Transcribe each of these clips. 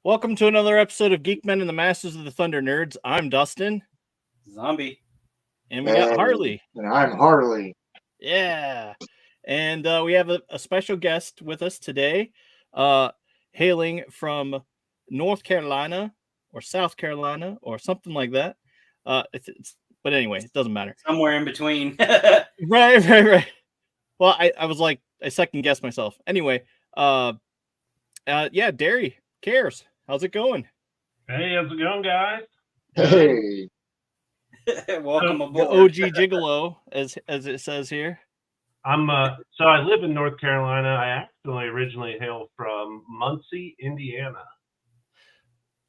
Welcome to another episode of Geek-Men and the Masters of the Thunder Nerds. I'm Dustin. Zombie. And we got Harley. And I'm Harley. Yeah. And we have a special guest with us today, hailing from North Carolina or South Carolina or something like that. But anyway, it doesn't matter. Somewhere in between. Right. Well, I was like, I second guessed myself. Anyway, Derry cares. How's it going? Hey, how's it going, guys? Hey. Welcome The aboard. OG Gigolo, as it says here. So I live in North Carolina. I actually originally hail from Muncie, Indiana.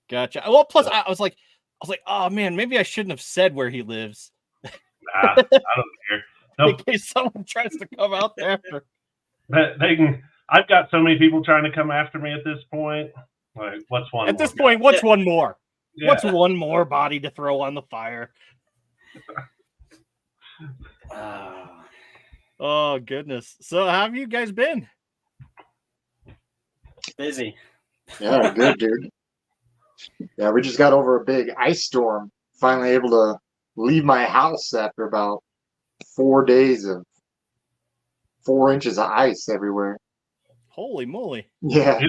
Gotcha. Well, plus I was like, oh man, maybe I shouldn't have said where he lives. I don't care. In case someone tries to come out there after. They can. I've got so many people trying to come after me at this point. Like, what's one? At this point, what's one more? Yeah. What's one more body to throw on the fire? Oh goodness. So how have you guys been? Busy. Yeah, good, dude. Yeah, we just got over a big ice storm. Finally able to leave my house after about 4 days of 4 inches of ice everywhere. Holy moly. Yeah.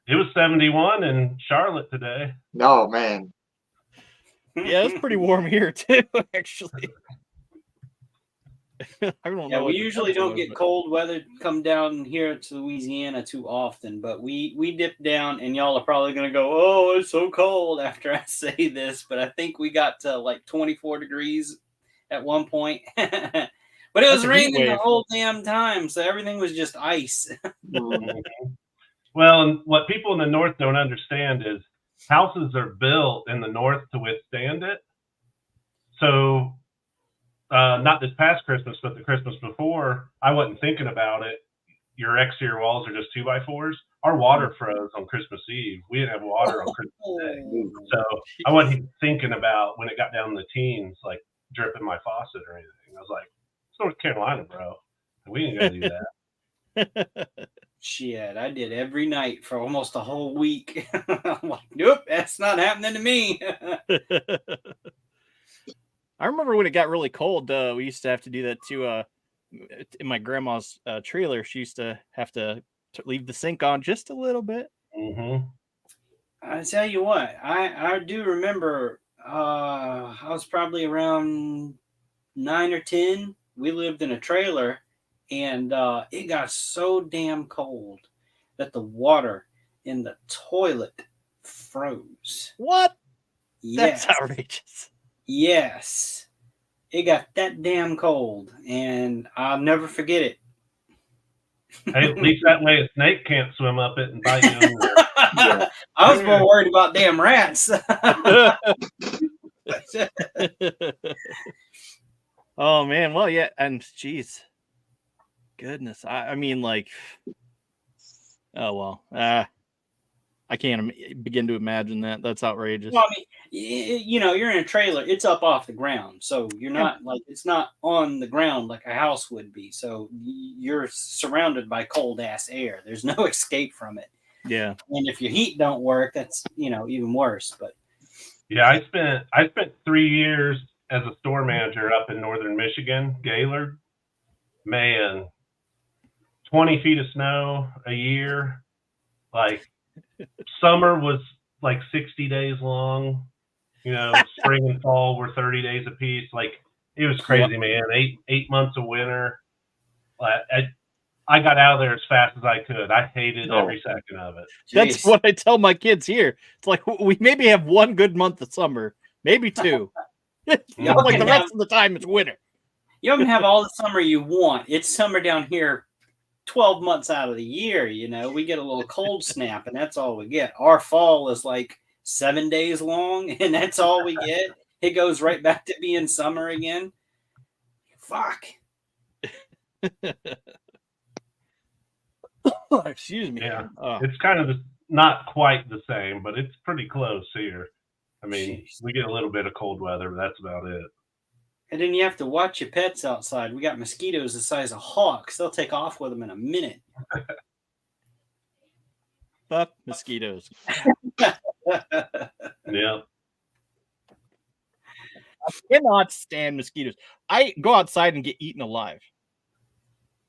It was 71 in Charlotte today. No, man. Yeah, it's pretty warm here too, actually. I don't know. We usually don't get cold weather come down here to Louisiana too often, but we dip down, and y'all are probably going to go, oh, it's so cold after I say this, but I think we got to like 24 degrees at one point. But it was raining the whole damn time, so everything was just ice. Well, and what people in the North don't understand is houses are built in the North to withstand it. So not this past Christmas, but the Christmas before, I wasn't thinking about it. Your exterior walls are just 2x4s. Our water froze on Christmas Eve. We didn't have water on Christmas Day. So I wasn't even thinking about when it got down in the teens, like dripping my faucet or anything. I was like, it's North Carolina, bro. We ain't going to do that. Shit, I did every night for almost a whole week. I'm like, nope, that's not happening to me. I remember when it got really cold, we used to have to do that too. In my grandma's trailer, she used to have to leave the sink on just a little bit. Mm-hmm. I tell you what, I do remember I was probably around 9 or 10. We lived in a trailer, and it got so damn cold that the water in the toilet froze. What? Yes. That's outrageous. Yes. It got that damn cold, and I'll never forget it. Hey, at least that way a snake can't swim up it and bite you. I was more worried about damn rats. Oh, man. Well, yeah. And geez. Goodness. I mean, like, oh, well. I can't begin to imagine that. That's outrageous. Well, I mean, you're in a trailer. It's up off the ground. So you're not like, it's not on the ground like a house would be. So you're surrounded by cold ass air. There's no escape from it. Yeah. And if your heat don't work, that's, even worse. But yeah, I spent 3 years as a store manager up in northern Michigan, Gaylord. Man, 20 feet of snow a year. Like, summer was like 60 days long. Spring and fall were 30 days apiece. Like, it was crazy, man. 8 months of winter. I got out of there as fast as I could. I hated every second of it. That's what I tell my kids here. It's like we maybe have one good month of summer, maybe two. Like the rest of the time it's winter. You can have all the summer you want. It's summer down here 12 months out of the year. We get a little cold snap, and that's all we get. Our fall is like 7 days long, and that's all we get. It goes right back to being summer again. Fuck. Excuse me. Yeah, it's kind of not quite the same, but it's pretty close here. I mean, we get a little bit of cold weather, but that's about it. And then you have to watch your pets outside. We got mosquitoes the size of hawks. They'll take off with them in a minute. Fuck mosquitoes. Yeah. I cannot stand mosquitoes. I go outside and get eaten alive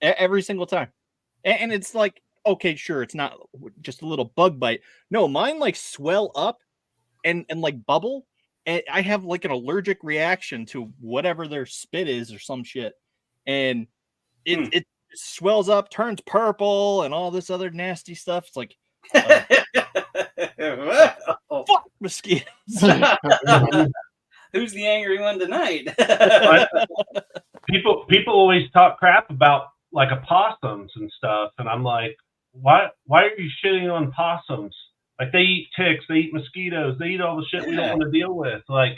every single time. And it's like, okay, sure, it's not just a little bug bite. No, mine like swell up and like bubble. And I have like an allergic reaction to whatever their spit is or some shit. And it swells up, turns purple, and all this other nasty stuff. It's like, fuck mosquitoes. Who's the angry one tonight? People always talk crap about like opossums and stuff, and I'm like, why are you shitting on possums? Like, they eat ticks, they eat mosquitoes, they eat all the shit we don't want to deal with. Like,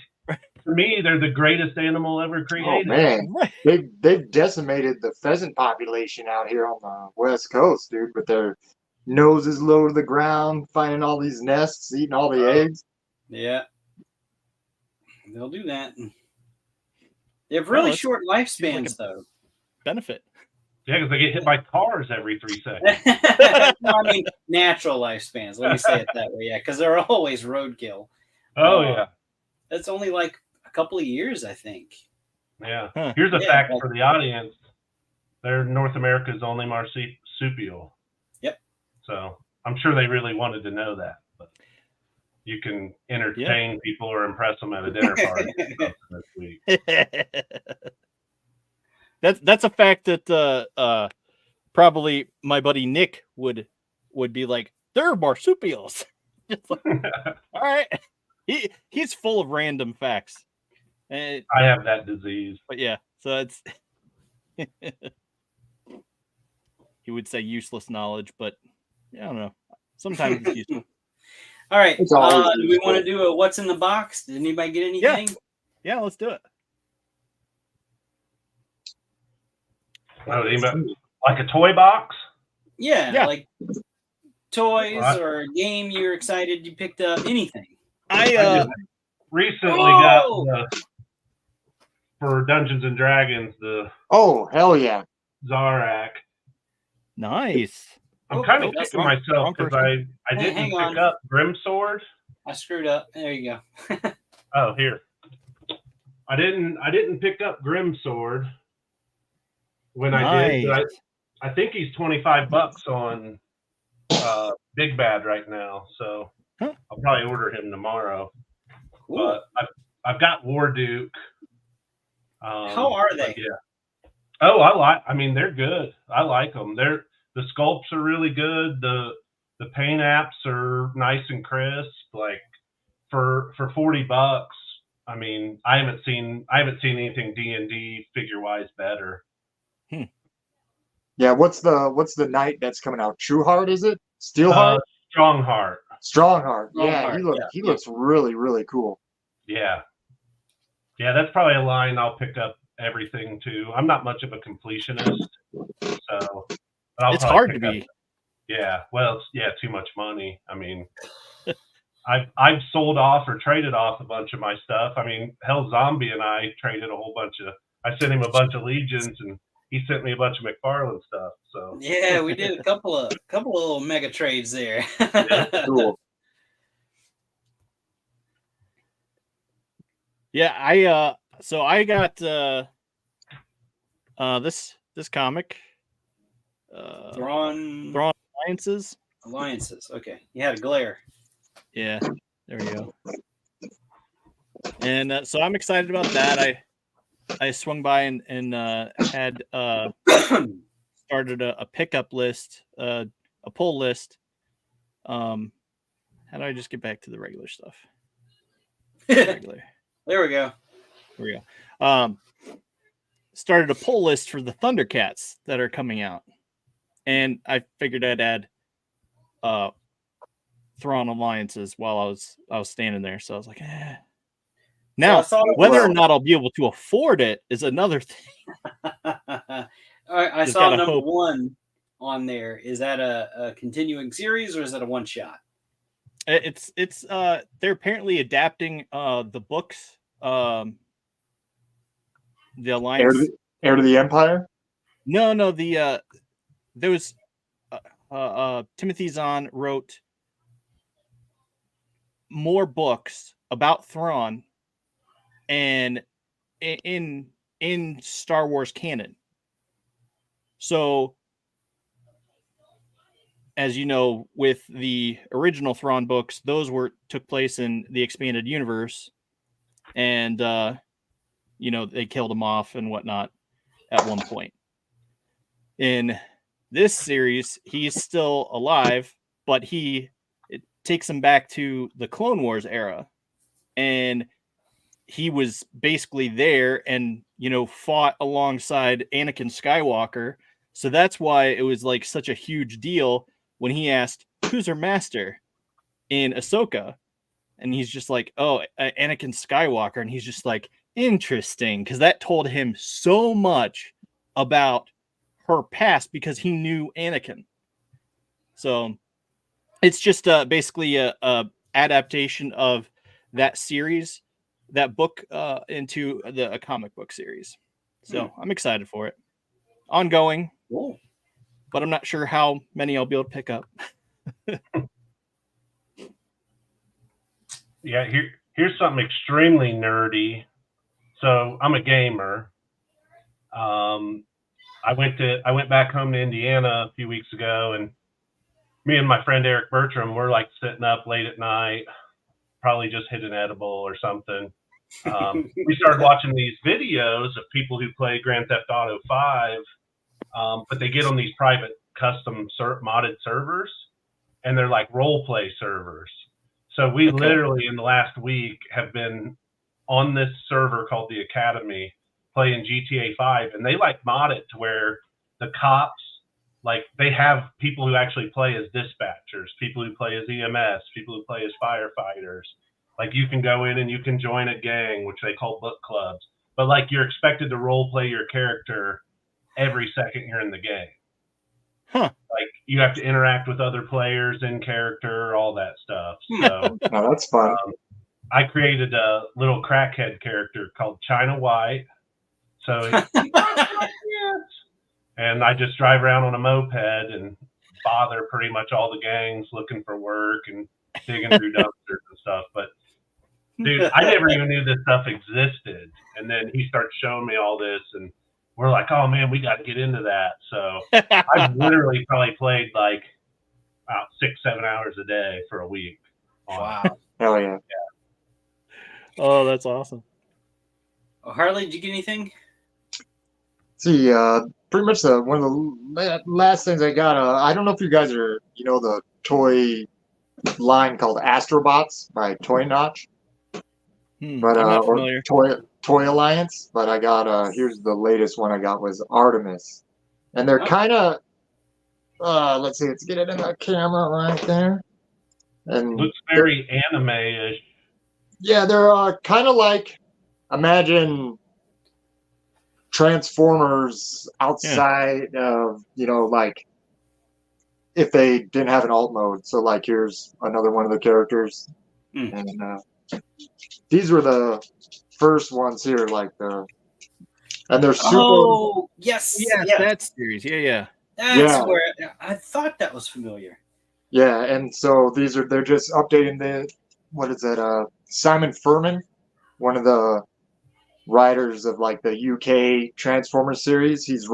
for me, they're the greatest animal ever created. Oh man, they've decimated the pheasant population out here on the West Coast, dude. With their noses low to the ground, finding all these nests, eating all the eggs. Yeah, they'll do that. They have really short lifespans, though. Benefit. Yeah, because they get hit by cars every 3 seconds. No, I mean, natural lifespans. Let me say it that way. Yeah, because they're always roadkill. Oh, yeah. That's only like a couple of years, I think. Yeah. Here's a fact for the audience. They're North America's only marsupial. Yep. So I'm sure they really wanted to know that. But you can entertain people or impress them at a dinner party this week. That's a fact that probably my buddy Nick would be like, they're marsupials. Like, all right. He's full of random facts. I have that disease. But yeah, so it's he would say useless knowledge, but I don't know. Sometimes it's useful. All right. Do we want to do a what's in the box? Did anybody get anything? Yeah, let's do it. Like a toy box? Yeah. Like toys or a game you're excited you picked up, anything. I recently got for Dungeons and Dragons the hell yeah, Zarak. Nice. I'm kind of kicking myself because I didn't pick up Grimsword. I screwed up. There you go. Oh, here. I didn't pick up Grimsword when I did. But I think he's $25 on Big Bad right now, so I'll probably order him tomorrow. Cool. But I've got War Duke. How are they? Yeah. Oh, I mean, they're good. I like them. The sculpts are really good. The paint apps are nice and crisp. Like for $40, I mean, I haven't seen anything D&D figure wise better. Yeah, what's the knight that's coming out? Trueheart, is it? Steelheart? Strongheart. Strongheart. Yeah, he looks really, really cool. Yeah. Yeah, that's probably a line I'll pick up everything to. I'm not much of a completionist, so it's hard to be. Yeah, well, too much money. I mean, I've sold off or traded off a bunch of my stuff. I mean, hell, Zombie and I traded a whole bunch of. I sent him a bunch of Legions, and he sent me a bunch of McFarlane stuff. So yeah, we did a couple of little mega trades there. Cool. Yeah, I got this comic. Thrawn Alliances. Okay, you had a glare. Yeah, there we go. And so I'm excited about that. I swung by and had started a pickup list, a pull list. How do I just get back to the regular stuff? Regular. There we go. Started a pull list for the Thundercats that are coming out, and I figured I'd add Thrawn Alliances while I was standing there. So I was like, eh. Now, whether or not I'll be able to afford it is another thing. I saw number 1 on there. Is that a continuing series or is that a one shot? It's they're apparently adapting the books. The Alliance, Heir to the Empire. No, there was Timothy Zahn wrote more books about Thrawn and in Star Wars canon. So, as you know, with the original Thrawn books, those took place in the expanded universe, and they killed him off and whatnot at one point. In this series, he's still alive, but it takes him back to the Clone Wars era, and he was basically there and fought alongside Anakin Skywalker. So that's why it was like such a huge deal when he asked, "Who's her master?" in Ahsoka, and he's just like, "Oh, Anakin Skywalker," and he's just like, "Interesting," because that told him so much about her past because he knew Anakin. So it's just basically a adaptation of that series, that book, into a comic book series. So I'm excited for it. Ongoing, Cool. but I'm not sure how many I'll be able to pick up. Yeah, here's something extremely nerdy. So I'm a gamer. I went back home to Indiana a few weeks ago, and me and my friend Eric Bertram were like sitting up late at night, probably just hit an edible or something. We started watching these videos of people who play Grand Theft Auto 5, but they get on these private custom modded servers, and they're like role play servers. So we literally in the last week have been on this server called the Academy playing GTA 5, and they like mod it to where the cops, like they have people who actually play as dispatchers, people who play as EMS, people who play as firefighters. Like you can go in and you can join a gang, which they call book clubs, but like you're expected to role play your character every second you're in the game. Huh. Like you have to interact with other players in character, all that stuff. So Oh, that's fun. I created a little crackhead character called China White. So and I just drive around on a moped and bother pretty much all the gangs looking for work and digging through dumpsters and stuff. But dude, I never even knew this stuff existed. And then he starts showing me all this, and we're like, oh man, we got to get into that. So I've literally probably played like about 6-7 hours a day for a week. Wow. Hell yeah. Oh, that's awesome. Oh, Harley, did you get anything? See, pretty much one of the last things I got. I don't know if you guys are, the toy line called Astrobots by Toy Notch, but I'm not or familiar. Toy Alliance. But I got here's the latest one I got was Artemis, and they're kind of let's see, let's get it in the camera right there, and looks very anime-ish. Yeah, they're kind of like, imagine Transformers outside of, like if they didn't have an alt mode. So like here's another one of the characters. And these were the first ones here, like and they're super. Oh, yes. That series. Yeah. That's where I thought that was familiar. Yeah, and so they're just updating what is that? Simon Furman, one of the writers of like the UK Transformers series. He's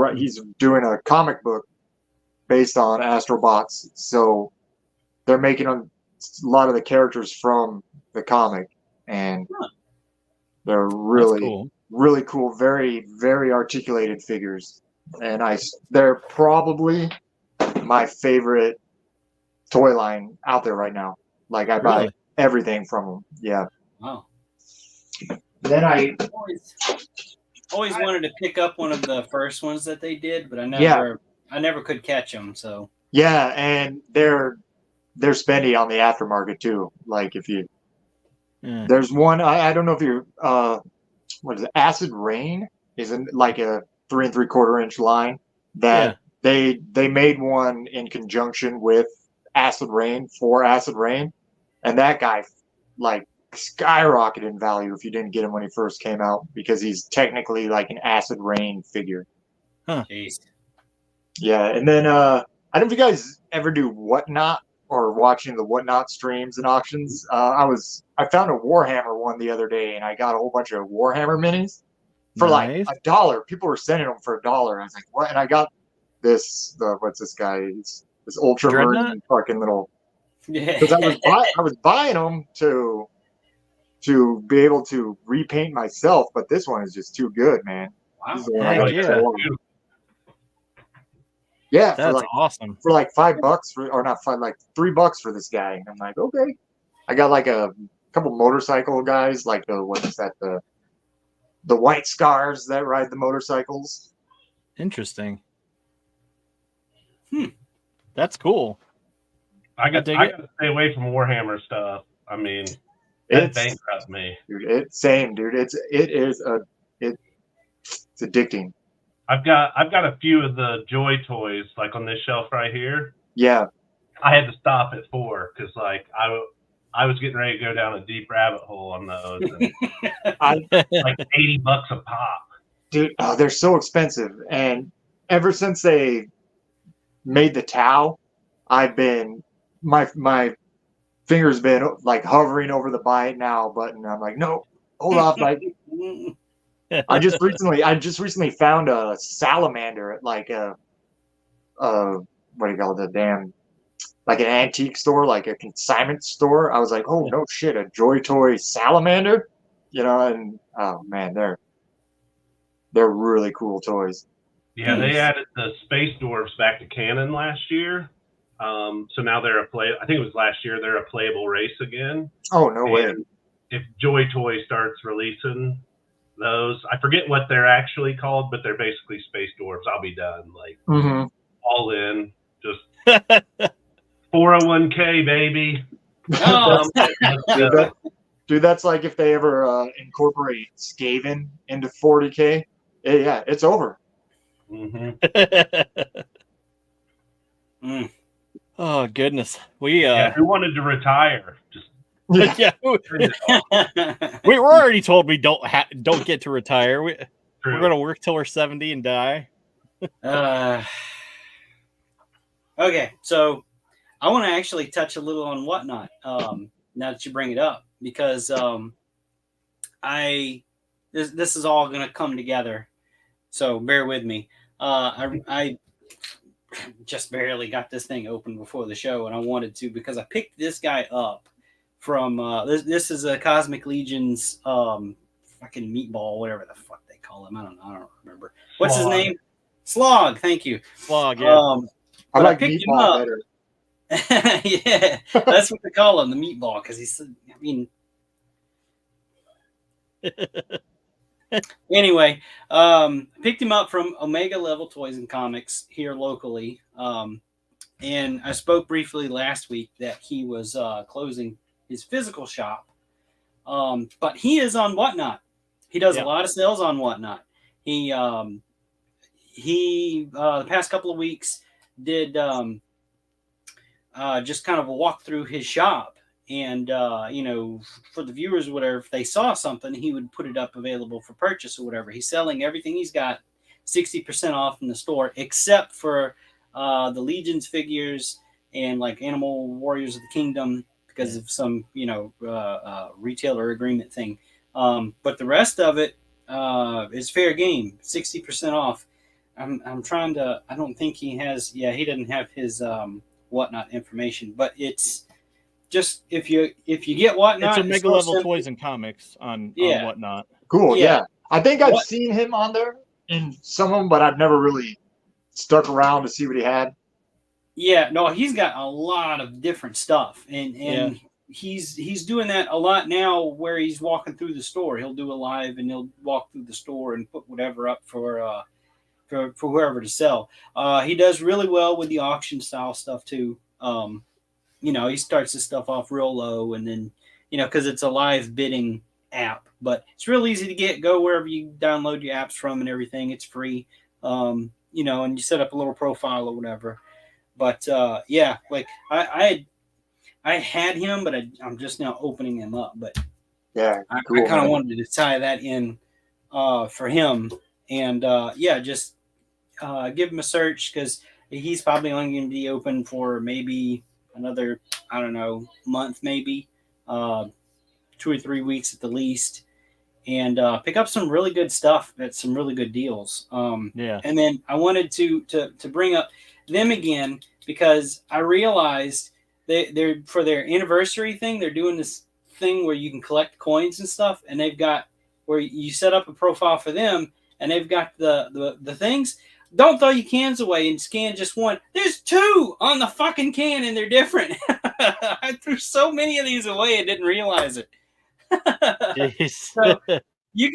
doing a comic book based on Astrobots. So they're making a lot of the characters from the comic, and they're really cool, very, very articulated figures. And they're probably my favorite toy line out there right now. Like I buy everything from them. Yeah. Wow. Then I always wanted to pick up one of the first ones that they did, but I never could catch them. So and they're spendy on the aftermarket too. Like if you there's one I don't know if you what is it? Acid Rain is like a 3 3/4 inch line that they made one in conjunction with Acid Rain for Acid Rain, and that guy like skyrocketed in value if you didn't get him when he first came out, because he's technically like an Acid Rain figure. Jeez. Yeah, and then I don't know if you guys ever do Whatnot or watching the Whatnot streams and auctions. I found a Warhammer one the other day, and I got a whole bunch of Warhammer minis for like Nice. $1. People were sending them for $1. I was like, what? And I got what's this guy? This ultramarine fucking little. Yeah. Because I was buying them to be able to repaint myself, but this one is just too good, man. Wow. This is the one I Heck gotta yeah. get. Yeah, That's awesome. for like $5 or not $5, like $3 for this guy. And I'm like, okay. I got like a couple motorcycle guys, like the white scars that ride the motorcycles. Interesting. That's cool. I got to stay away from Warhammer stuff. I mean, it bankrupts me. Dude, It's addicting. I've got a few of the Joy toys like on this shelf right here. Yeah. I had to stop at 4 because like I was getting ready to go down a deep rabbit hole on those. And like $80 a pop. Dude, they're so expensive. And ever since they made the Tau, I've been my finger's been like hovering over the buy it now button. I'm like, no, hold off. Like I just recently found a salamander at like a what do you call it, like an antique store, like a consignment store. I was like, oh no shit, a Joy Toy salamander, and oh man, they're really cool toys. Yeah, they added the Space Dwarfs back to canon last year. So now they're I think it was last year, they're a playable race again. Oh, no way. If Joy Toy starts releasing those, I forget what they're actually called, but they're basically Space Dwarfs. I'll be done. Like, all in. Just 401k, baby. Oh. Dude, that's like if they ever incorporate Skaven into 40K. Yeah, it's over. Oh goodness, who wanted to retire? Just yeah, we're already told we don't get to retire. We're gonna work till we're 70 and die. Okay, so I want to actually touch a little on Whatnot. Now that you bring it up, because this is all gonna come together. So bear with me. I just barely got this thing open before the show, and I wanted to because I picked this guy up from this is a Cosmic Legion's fucking meatball, whatever the fuck they call him. I don't remember. What's his name? Slog. Thank you. Slog. Yeah. I like meatball better. Yeah, that's what they call him, the meatball, because he's. I mean. Anyway, picked him up from Omega Level Toys and Comics here locally. And I spoke briefly last week that he was closing his physical shop. But he is on Whatnot. He does a lot of sales on Whatnot. He the past couple of weeks did just kind of a walk through his shop. And, for the viewers or whatever, if they saw something, he would put it up available for purchase or whatever. He's selling everything he's got 60% off in the store, except for the Legion's figures and like Animal Warriors of the Kingdom because of some, retailer agreement thing. But the rest of it is fair game, 60% off. I'm trying to, I don't think he has, he doesn't have his Whatnot information, but it's, just if you get Whatnot, it's Omega Level Toys and Comics on Whatnot. Cool, yeah. I think I've seen him on there in some of them, but I've never really stuck around to see what he had. Yeah, no, he's got a lot of different stuff, and he's doing that a lot now. Where he's walking through the store, he'll do a live and he'll walk through the store and put whatever up for whoever to sell. He does really well with the auction style stuff too. He starts his stuff off real low and then, because it's a live bidding app, but it's real easy to get. Go wherever you download your apps from and everything. It's free, and you set up a little profile or whatever. But, like I had him, but I'm just now opening him up. But yeah, I cool, kind of wanted to tie that in for him. And, give him a search because he's probably only going to be open for maybe another, I don't know, month maybe, 2 or 3 weeks at the least, and pick up some really good stuff at some really good deals. Yeah. And then I wanted to bring up them again because I realized they're for their anniversary thing. They're doing this thing where you can collect coins and stuff, and they've got where you set up a profile for them, and they've got the things. Don't throw your cans away and scan just one. There's 2 on the fucking can, and they're different. I threw so many of these away and didn't realize it. Jeez. So you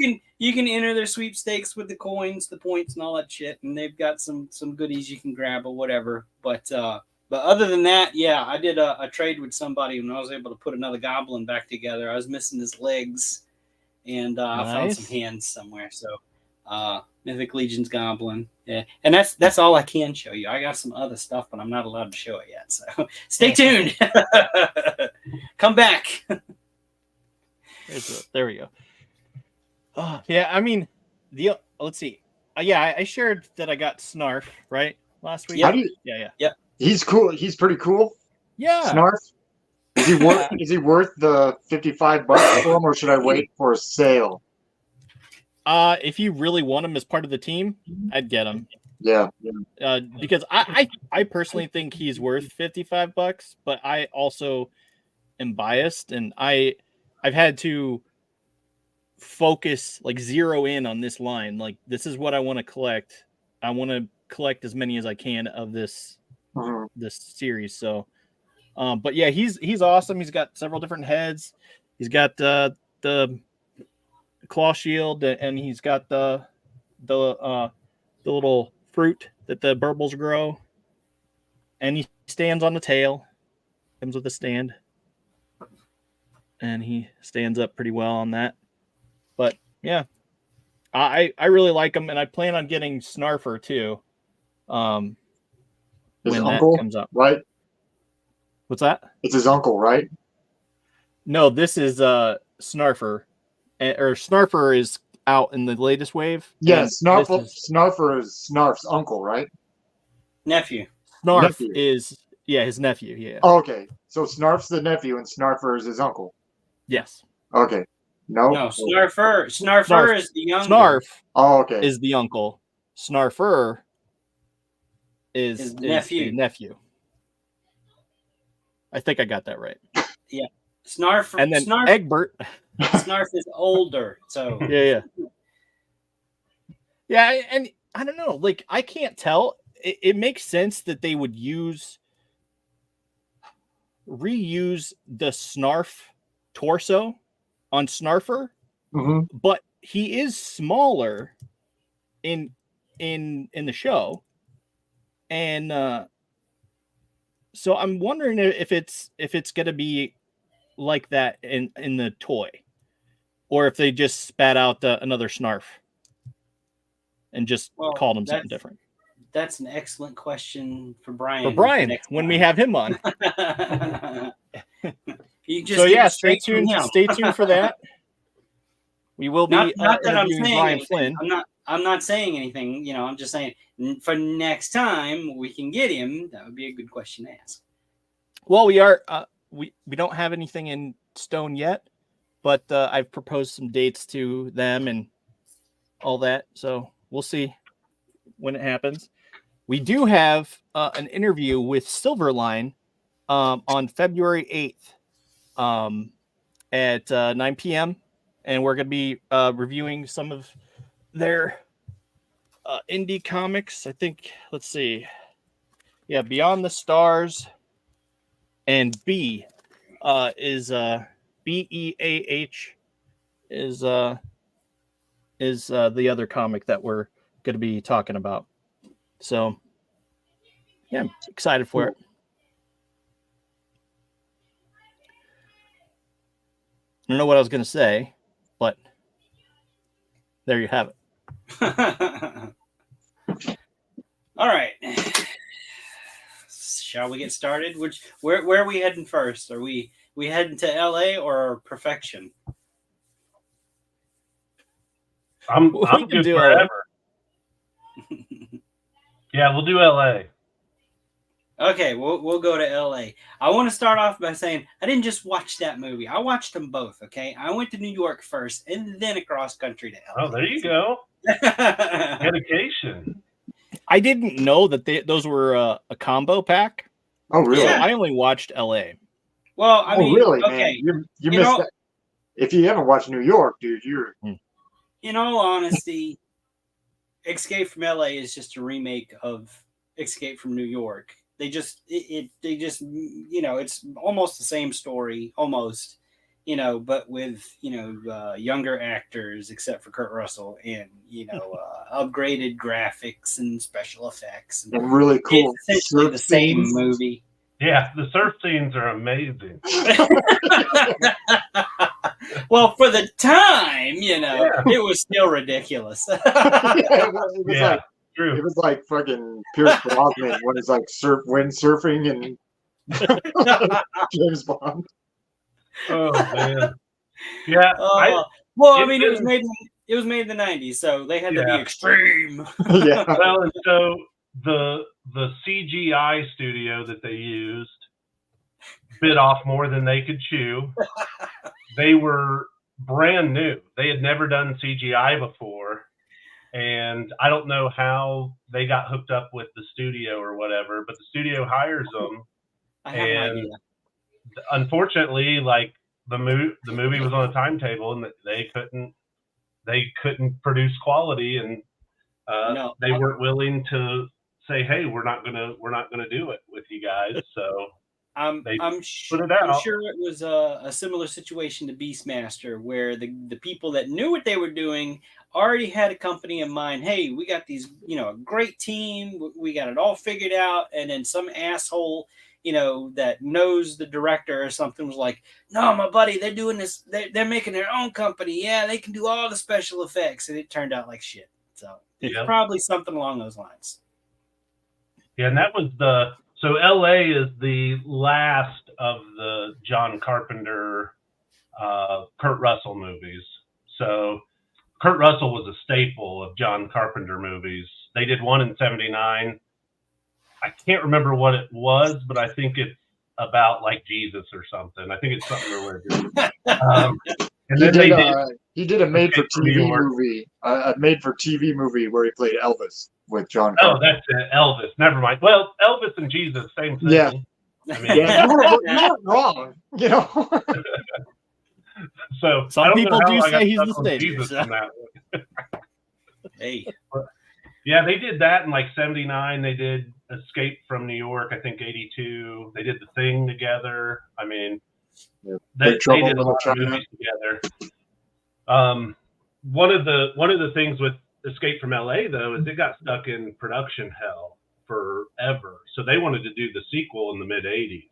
can enter their sweepstakes with the coins, the points, and all that shit, and they've got some goodies you can grab or whatever. But other than that, yeah, I did a trade with somebody and I was able to put another goblin back together. I was missing his legs, and I found some hands somewhere. So Mythic Legion's goblin, yeah, and that's all I can show you. I got some other stuff, but I'm not allowed to show it yet. So stay tuned. Come back. There we go. Oh, yeah, I mean, let's see. Yeah, I shared that I got Snarf, right? Last week? Yep. Yeah. He's cool. He's pretty cool. Yeah. Snarf. Is he worth the $55 for him, or should I wait for a sale? If you really want him as part of the team, I'd get him. Yeah. Because I personally think he's worth $55, but I also am biased, and I've had to focus, like zero in on this line. Like, this is what I want to collect. I want to collect as many as I can of this series. So, but yeah, he's awesome. He's got several different heads. He's got the claw shield, and he's got the little fruit that the burbles grow, and he stands on the tail. Comes with a stand, and he stands up pretty well on that. But yeah, I really like him, and I plan on getting Snarfer too. When uncle, that comes up, right? What's that? It's his uncle, right? No, this is Snarfer, or Snarfer is out in the latest wave. Yeah, Snarfer is Snarf's uncle, right? Nephew. Snarf is his nephew. Yeah. Oh, okay, so Snarf's the nephew, and Snarfer is his uncle. Yes. Okay. No, Snarfer is the younger. Snarf is the uncle. Snarfer is the nephew. I think I got that right. Yeah. Snarf. And then Egbert. Snarf is older. So Yeah. Yeah, and I don't know. Like, I can't tell. It makes sense that they would reuse the Snarf torso on Snarfer, but he is smaller in the show, and so I'm wondering if it's gonna be like that in the toy, or if they just spat out another Snarf and just called him something different. That's an excellent question for Brian. When we have him on. Stay tuned for that. We will be not that I'm saying Brian anything. Flynn. I'm not saying anything. I'm just saying for next time we can get him. That would be a good question to ask. Well, we are we don't have anything in stone yet, but I've proposed some dates to them and all that. So we'll see when it happens. We do have an interview with Silverline on February 8th at 9 p.m. And we're going to be reviewing some of their indie comics. I think, let's see. Yeah, Beyond the Stars and B is BEAH is the other comic that we're going to be talking about. So, yeah, I'm excited for it. I don't know what I was going to say, but there you have it. All right. Shall we get started? Where are we heading first? Are we heading to LA or Perfection? I'm good wherever. Yeah, we'll do LA. Okay, we'll go to LA. I want to start off by saying I didn't just watch that movie. I watched them both, okay? I went to New York first and then across country to LA. Oh, there you go. Dedication. I didn't know that those were a combo pack. Oh, really? So Yeah. I only watched LA. Well, I mean, really, okay. man? You You missed know- that. If you haven't watched New York, dude, you're In all honesty, Escape from LA is just a remake of Escape from New York. They just it's almost the same story, almost, but with younger actors except for Kurt Russell, and upgraded graphics and special effects. And really cool. it's essentially surf the same scenes. movie. Yeah, the surf scenes are amazing. Well, for the time, it was still ridiculous. it was Yeah, like true. it was like fucking Pierce Brosnan when he's like windsurfing and James Bond. Oh man. Yeah. It was made. It was made in the '90s, so they had to be extreme. Yeah. Well, and so the CGI studio that they used bit off more than they could chew. They were brand new. They had never done CGI before. And I don't know how they got hooked up with the studio or whatever, but the studio hires them. I have an idea. Unfortunately, like the movie was on a timetable and they couldn't produce quality, and they weren't willing to say, "Hey, we're not gonna do it with you guys." So I'm sure it was a similar situation to Beastmaster, where the people that knew what they were doing already had a company in mind. Hey, we got these, a great team. We got it all figured out. And then some asshole, that knows the director or something was like, no, my buddy, they're doing this. They're making their own company. Yeah, they can do all the special effects. And it turned out like shit. So it's probably something along those lines. Yeah, and that was so LA is the last of the John Carpenter, Kurt Russell movies. So Kurt Russell was a staple of John Carpenter movies. They did one in '79. I can't remember what it was, but I think it's about like Jesus or something. I think it's something religious. And then he did a made-for-TV movie, a made-for-TV movie where he played Elvis with John Carpenter. Oh, that's it, Elvis. Never mind. Well, Elvis and Jesus, same thing. Yeah. I mean, you weren't wrong, So some people do say he's the savior. Hey. Yeah, they did that in like '79. They did Escape from New York, I think '82. They did The Thing together. I mean, they did a lot of movies together. One of the things with Escape from LA though is it got stuck in production hell forever. So they wanted to do the sequel in the mid '80s,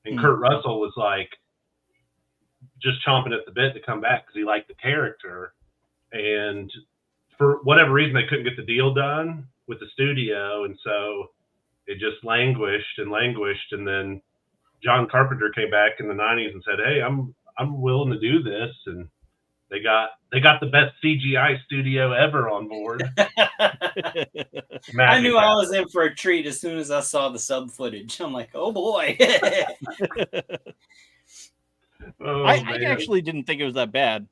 and Kurt Russell was like just chomping at the bit to come back because he liked the character, and for whatever reason they couldn't get the deal done with the studio, and so it just languished, and then John Carpenter came back in the '90s and said, "Hey, I'm willing to do this," and they got the best CGI studio ever on board. I knew I was in for a treat as soon as I saw the sub footage. I'm like, oh boy. I actually didn't think it was that bad.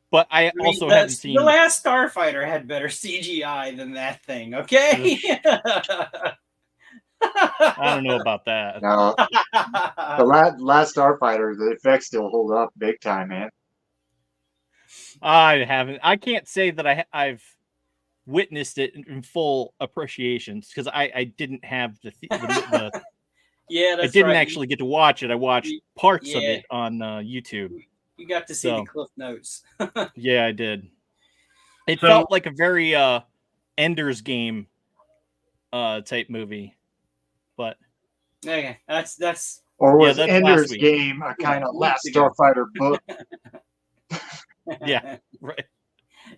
But I also haven't seen... The Last Starfighter had better CGI than that thing, okay? I don't know about that. No. The last Starfighter, the effects still hold up big time, man. I haven't. I can't say that I've witnessed it in full appreciation because I didn't have the yeah, that's I didn't right. actually get to watch it. I watched parts of it on YouTube. You got to see the Cliff Notes. Yeah, I did. It felt like a very Ender's Game type movie, but okay, that's. Or was Ender's Game a kind of Last Starfighter book? Yeah, right.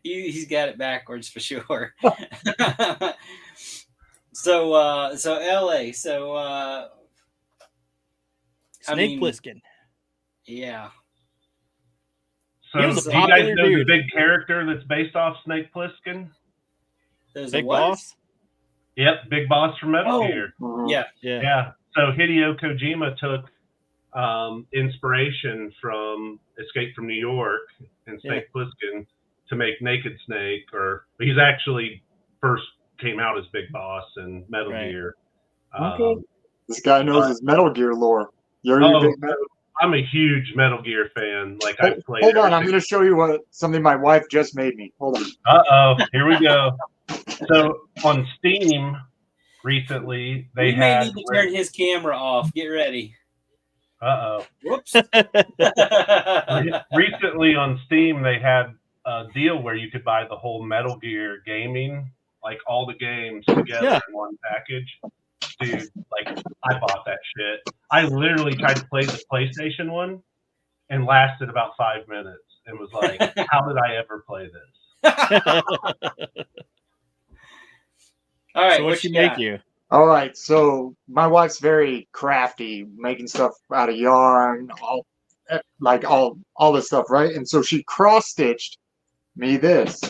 He's got it backwards for sure. So LA. So Snake Plissken. Yeah. So do you guys know the big character that's based off Snake Plissken? There's Big Boss? Yep, Big Boss from Metal Gear. Mhm. Yeah. Yeah. So Hideo Kojima took inspiration from Escape from New York and Snake Plissken to make Naked Snake, or he's actually first came out as Big Boss in Metal Gear. Okay. This guy knows his Metal Gear lore. I'm a huge Metal Gear fan. Like I've played. Hold on, I'm going to show you something my wife just made me. Hold on. Here we go. So on Steam recently, they may need to turn his camera off. Get ready. Whoops. Recently on Steam, they had a deal where you could buy the whole Metal Gear gaming, like all the games together in one package. Dude, like I bought that shit. I literally tried to play the PlayStation one and lasted about 5 minutes and was like, how did I ever play this? All right, so what she make you? All right, so my wife's very crafty, making stuff out of yarn, all this stuff, right? And so she cross-stitched me this.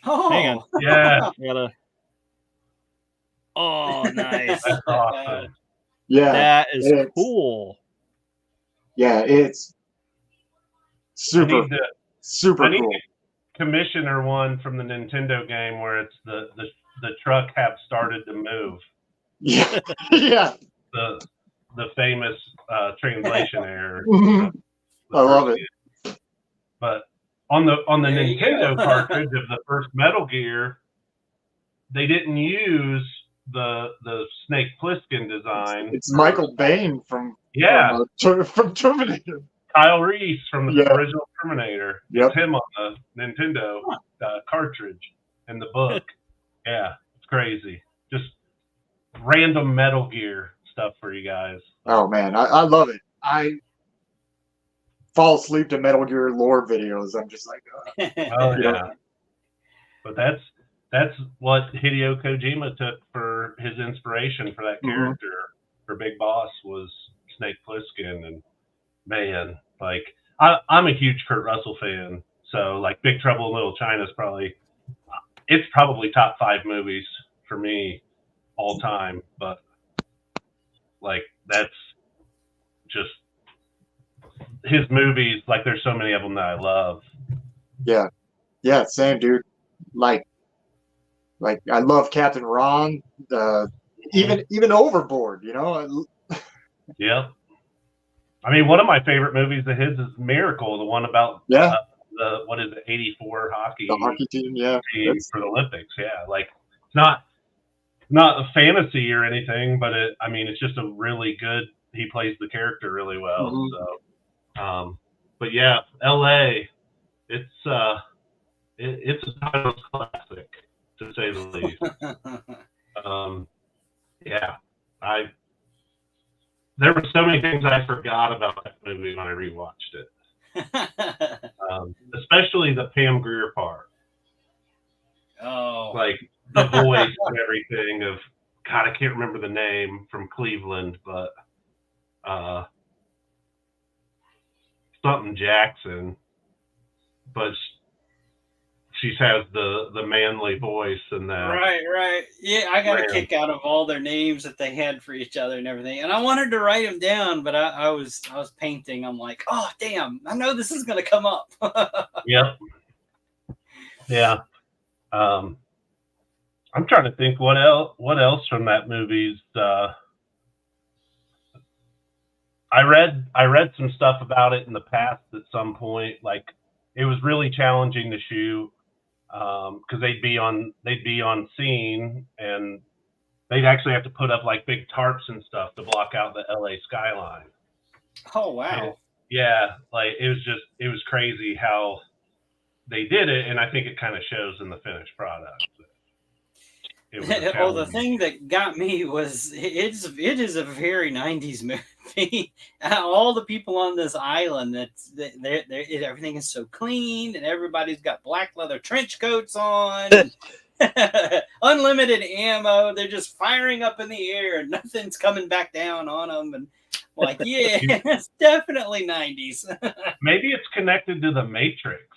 Oh, hang on. Yeah. Oh, nice. That's awesome. Yeah, that is cool. Yeah, it's super I need cool. to commission her one from the Nintendo game where it's the truck have started to move. Yeah, yeah. The famous translation error. I love it. But on the Nintendo cartridge of the first Metal Gear, they didn't use the Snake Plissken design. It's Michael Bain from Terminator. Kyle Reese from the original Terminator. Yep. It's him on the Nintendo cartridge and the book. Yeah, it's crazy. Just random Metal Gear stuff for you guys. Oh man, I love it. I fall asleep to Metal Gear lore videos. I'm just like, oh yeah. But that's what Hideo Kojima took for his inspiration for that character for Big Boss was Snake Plissken. And man, like I'm a huge Kurt Russell fan, so like Big Trouble in Little China is probably top 5 movies for me all time. But like that's just his movies. Like there's so many of them that I love. Yeah, same dude. Like I love Captain Ron. Even Overboard. You know. Yep. I mean, one of my favorite movies of his is Miracle, the one about the what is it, 84 hockey, the hockey team, team for the Olympics. Yeah, like it's not a fantasy or anything, but it's just a really good. He plays the character really well. So, but yeah, L.A. It's a timeless classic to say the least. There were so many things I forgot about that movie when I rewatched it. Especially the Pam Grier part. Oh. Like the voice and everything of, God, I can't remember the name from Cleveland, but something Jackson. But she has the manly voice and that. Right. Yeah, I got a kick out of all their names that they had for each other and everything. And I wanted to write them down, but I was painting. I'm like, oh damn, I know this is gonna come up. Yep. Yeah. I'm trying to think what else from that movie's. I read some stuff about it in the past at some point. Like it was really challenging to shoot. Because they'd be on scene and they'd actually have to put up like big tarps and stuff to block out the LA skyline. Oh wow! And, yeah, like it was crazy how they did it, and I think it kind of shows in the finished product. The thing that got me was it is a very 90s movie. All the people on this island, everything is so clean, and everybody's got black leather trench coats on, unlimited ammo. They're just firing up in the air, and nothing's coming back down on them. And like, yeah, it's definitely 90s. Maybe it's connected to the Matrix.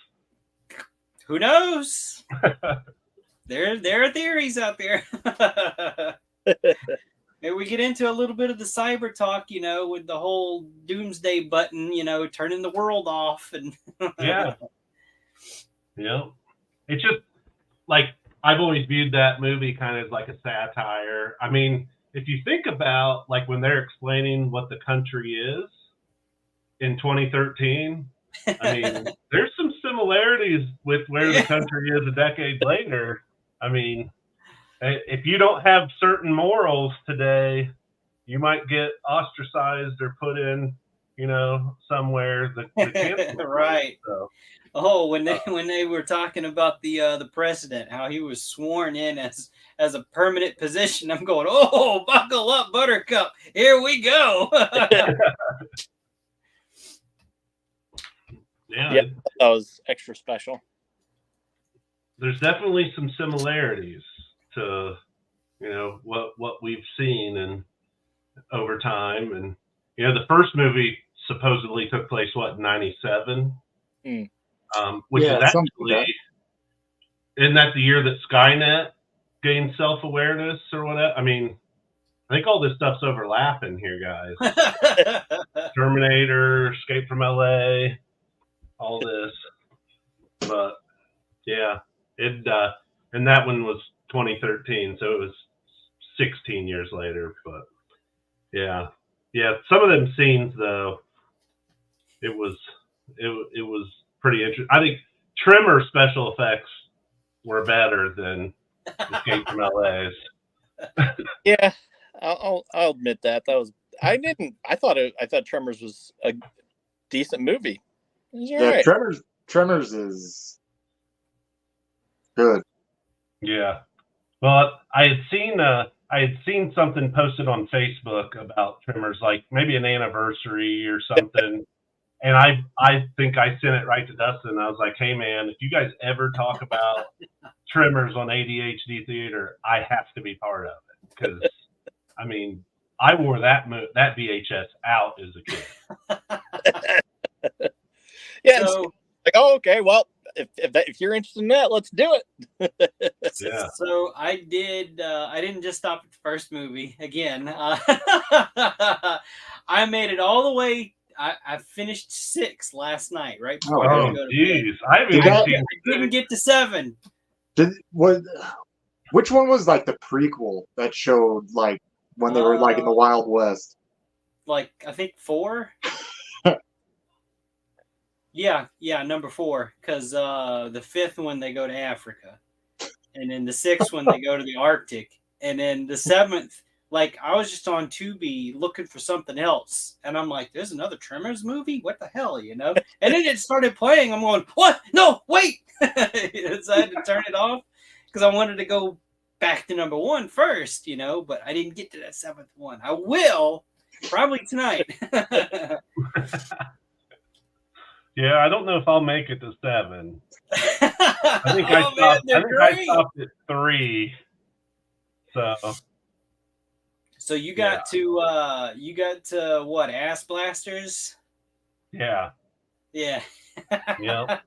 Who knows? There are theories out there. And we get into a little bit of the cyber talk, with the whole doomsday button, turning the world off. And yeah. It's just like, I've always viewed that movie kind of like a satire. I mean, if you think about like when they're explaining what the country is in 2013, I mean, there's some similarities with where the country is a decade later. I mean, if you don't have certain morals today, you might get ostracized or put in, somewhere the right. So, oh, when they were talking about the president, how he was sworn in as a permanent position, I'm going, oh, buckle up, Buttercup, here we go. Yeah, that was extra special. There's definitely some similarities to, what we've seen and over time. And, the first movie supposedly took place, in 97? Which is actually, isn't that the year that Skynet gained self-awareness or whatever? I mean, I think all this stuff's overlapping here, guys. Terminator, Escape from LA, all this. But, yeah, and that one was 2013, so it was 16 years later. But, yeah, some of them scenes, though, it was pretty interesting. I think Tremors special effects were better than Escape from LA's. Yeah, I'll admit that. I thought Tremors was a decent movie. Yeah, right. Tremors is good. Yeah. Well, I had seen something posted on Facebook about Tremors, like maybe an anniversary or something. And I think I sent it right to Dustin. I was like, hey, man, if you guys ever talk about Tremors on ADHD Theater, I have to be part of it. Because, I mean, I wore that VHS out as a kid. Yeah. So, like, oh, okay, well, if you're interested in that, let's do it. Yeah. So I didn't just stop at the first movie. Again, I made it all the way. I finished 6 last night, right before I go to geez. bed. I didn't get to 7. Which one was like the prequel that showed like when they were like in the Wild West? Like, I think 4. Yeah, number 4, because the 5th one they go to Africa, and then the 6th one they go to the Arctic, and then the 7th, like, I was just on Tubi looking for something else, and I'm like, there's another Tremors movie? What the hell, And then it started playing. I'm going, what? No, wait! So I had to turn it off because I wanted to go back to number 1 first, but I didn't get to that 7th one. I will, probably tonight. Yeah, I don't know if I'll make it to 7. I think I stopped at 3. So you got to what, Ass Blasters? Yeah. Yeah. Yeah.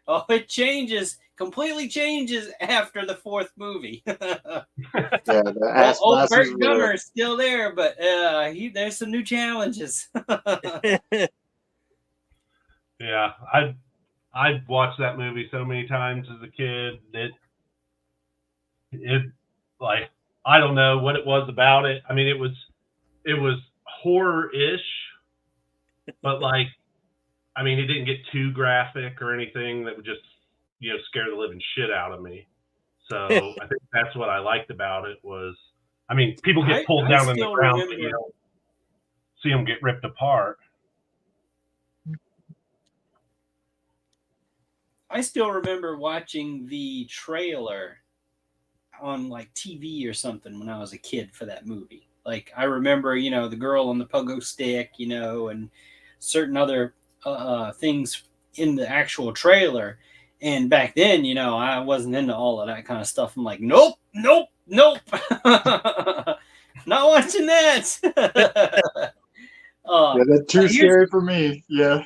Oh, it completely changes after the 4th movie. Yeah, the Ass Old Bert Gummer is still there, but there's some new challenges. Yeah, I've watched that movie so many times as a kid. It like, I don't know what it was about it. I mean, it was horror-ish, but like, I mean, it didn't get too graphic or anything that would just, scare the living shit out of me. So I think that's what I liked about it was, I mean, people get pulled down in the ground, but you don't see them get ripped apart. I still remember watching the trailer on like TV or something when I was a kid for that movie. Like, I remember, the girl on the pogo stick, and certain other things in the actual trailer. And back then, I wasn't into all of that kind of stuff. I'm like, nope. Not watching that. Yeah, that's too scary for me. Yeah.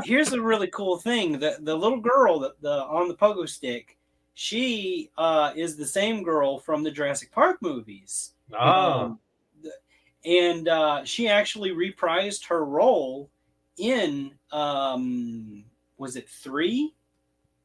Here's a really cool thing. The little girl on the pogo stick, she is the same girl from the Jurassic Park movies. Oh. And she actually reprised her role in was it 3?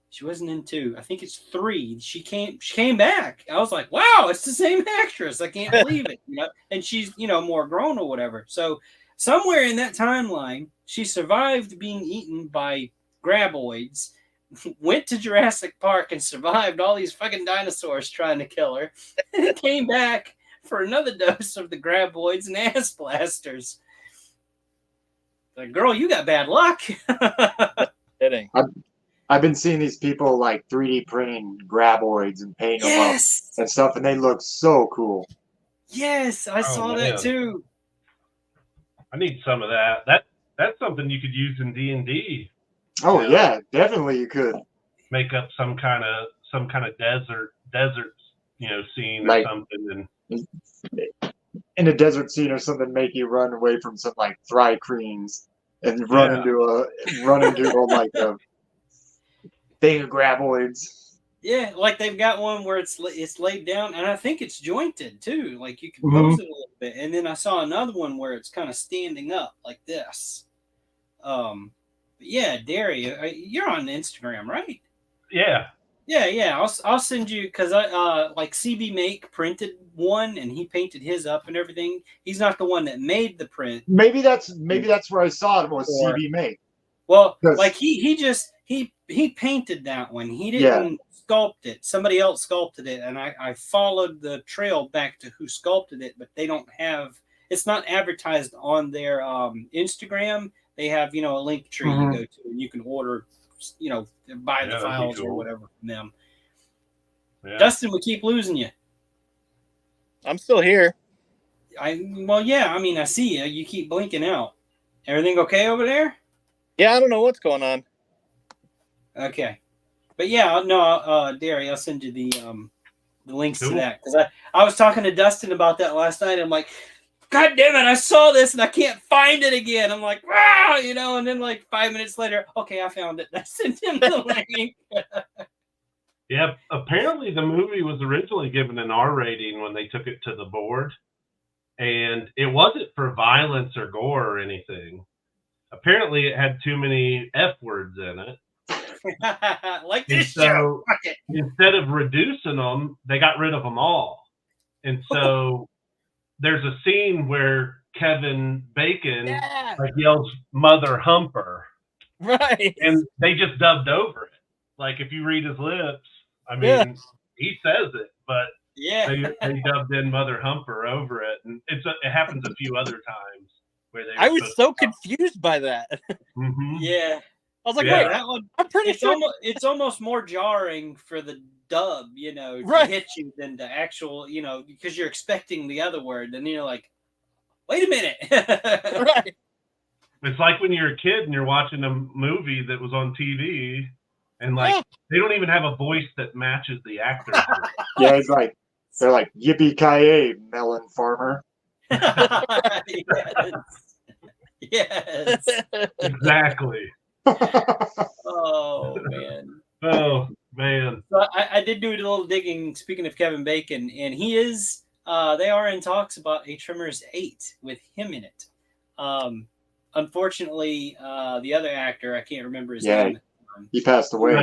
She wasn't in 2. I think it's 3. She came back. I was like, wow, it's the same actress. I can't believe it. You know? And she's, you know, more grown or whatever. So somewhere in that timeline, she survived being eaten by graboids, went to Jurassic Park and survived all these fucking dinosaurs trying to kill her, and came back for another dose of the graboids and ass blasters. Like, girl, you got bad luck. Kidding. I've been seeing these people like 3D printing graboids and painting them up and stuff, and they look so cool. Yes, I saw that too. I need some of that. That's something you could use in D&D. Oh yeah, definitely you could make up some kind of desert, you know, scene or like, something, and in a desert scene or something, make you run away from some like thry-creams and run into like a thing of graboids. Yeah, like they've got one where it's laid down, and I think it's jointed too. Like you can pose it a little bit, and then I saw another one where it's kind of standing up like this. Yeah, Derry, you're on Instagram, right? Yeah. I'll send you, because I like CB Make printed one and he painted his up and everything. He's not the one that made the print. Maybe that's where I saw it was CB Make. Well, like he painted that one. He didn't sculpt it. Somebody else sculpted it, and I followed the trail back to who sculpted it, but they don't have. It's not advertised on their Instagram. They have, you know, a link tree you go to, and you can order, you know, buy the files or whatever from them. Yeah. Dustin, we keep losing you. I'm still here. I mean, I see you. You keep blinking out. Everything okay over there? Yeah, I don't know what's going on. Okay, but yeah, no, Derry, I'll send you the links to that, because I was talking to Dustin about that last night. I'm like, God damn it, I saw this and I can't find it again. I'm like, wow, you know, and then like 5 minutes later, okay, I found it. I sent him the link. Yeah, apparently the movie was originally given an R rating when they took it to the board, and it wasn't for violence or gore or anything. Apparently it had too many F words in it. Like this show. Instead of reducing them, they got rid of them all. And so there's a scene where Kevin Bacon like yells "Mother Humper," right? And they just dubbed over it. Like if you read his lips, I mean, he says it, but they dubbed in "Mother Humper" over it, and it happens a few other times where they. I was so confused by that. Yeah, I was like, wait, that one, I'm pretty sure it's almost more jarring for the dub, you know, to hit you than the actual, you know, because you're expecting the other word, and you're like, wait a minute. Right. It's like when you're a kid and you're watching a movie that was on TV, and like they don't even have a voice that matches the actor. Yeah, it's like they're like, yippee-ki-yay, melon farmer. Yes. Exactly. Oh man. Oh man. So I did do a little digging. Speaking of Kevin Bacon, and he is. They are in talks about a Tremors 8 with him in it. Unfortunately, the other actor, I can't remember his name. He passed away.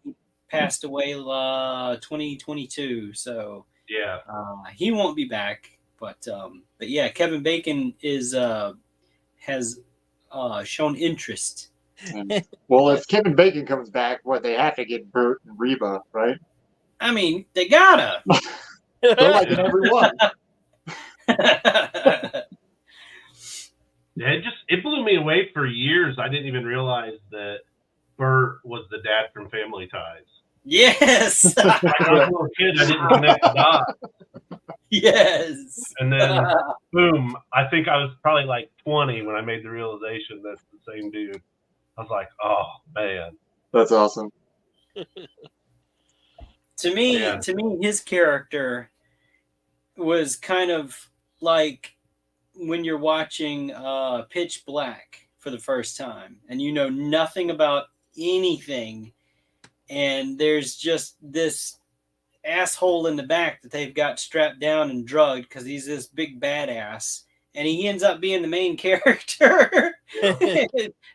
He passed away 2022. So he won't be back. But yeah, Kevin Bacon has shown interest. Well, if Kevin Bacon comes back, they have to get Bert and Reba, right? I mean, they gotta. They're like in every one. Yeah, it blew me away for years. I didn't even realize that Bert was the dad from Family Ties. Yes. Like I was a little kid, I didn't connect the dots. Yes. And then, boom, I think I was probably like 20 when I made the realization that's the same dude. I was like, oh, man. That's awesome. To me, his character was kind of like when you're watching Pitch Black for the first time and you know nothing about anything, and there's just this asshole in the back that they've got strapped down and drugged because he's this big badass, and he ends up being the main character.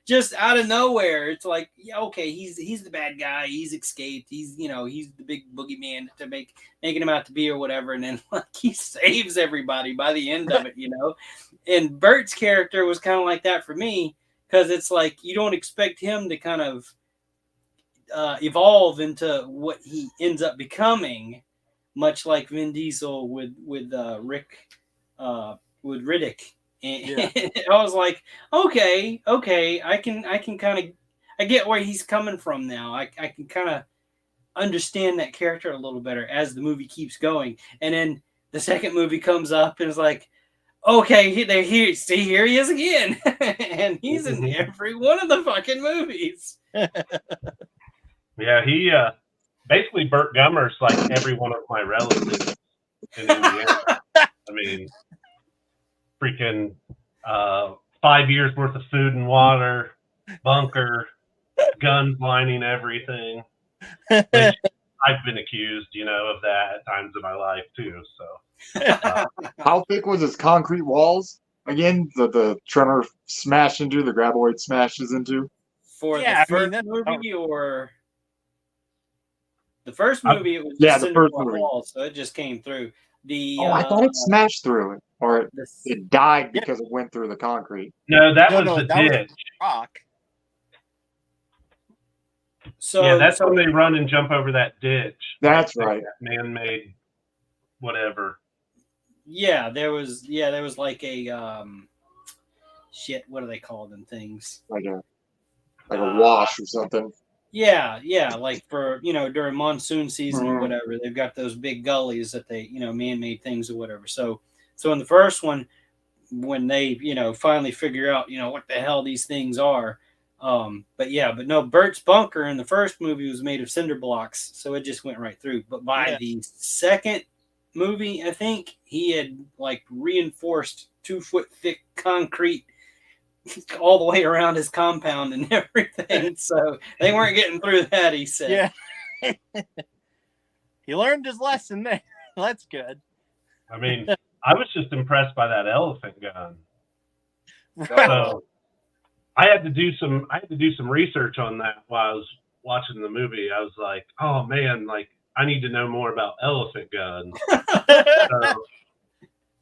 Just out of nowhere. It's like, yeah, okay, he's the bad guy, he's escaped, he's he's the big boogeyman to making him out to be or whatever, and then like he saves everybody by the end of it. And Bert's character was kind of like that for me, because it's like you don't expect him to kind of evolve into what he ends up becoming, much like Vin Diesel with Rick with Riddick. And Yeah. I was like, okay, I can kind of, I get where he's coming from now. I can kind of understand that character a little better as the movie keeps going. And then the second movie comes up and it's like, okay, they're here. See, here he is again. And he's in every one of the fucking movies. Yeah, he basically Burt Gummer's like every one of my relatives in Indiana. I mean, freaking 5 years worth of food and water, bunker, guns lining everything. Which I've been accused, of that at times in my life too. So, How thick was his concrete walls again? The Tremor smashed into, the Graboid smashes into. For Yeah, the first movie, or the first movie, it was just the first movie. walls, so it just came through. I thought it smashed through it, or it died because it went through the concrete. No, that was the ditch. Rock. So yeah, that's when they run and jump over that ditch. That's right. That man-made whatever. Yeah, there was like a shit. What do they call them things? Like a wash or something. Yeah, like for during monsoon season or whatever, they've got those big gullies that they man-made things or whatever. So in the first one, when they finally figure out what the hell these things are, but no, Bert's bunker in the first movie was made of cinder blocks, so it just went right through. But by the second movie, I think he had like reinforced 2-foot thick concrete all the way around his compound and everything, so they weren't getting through that, he said. Yeah. He learned his lesson there. That's good. I mean, I was just impressed by that elephant gun. Right. So I had to do some research on that while I was watching the movie. I was like, oh man, like I need to know more about elephant guns. So,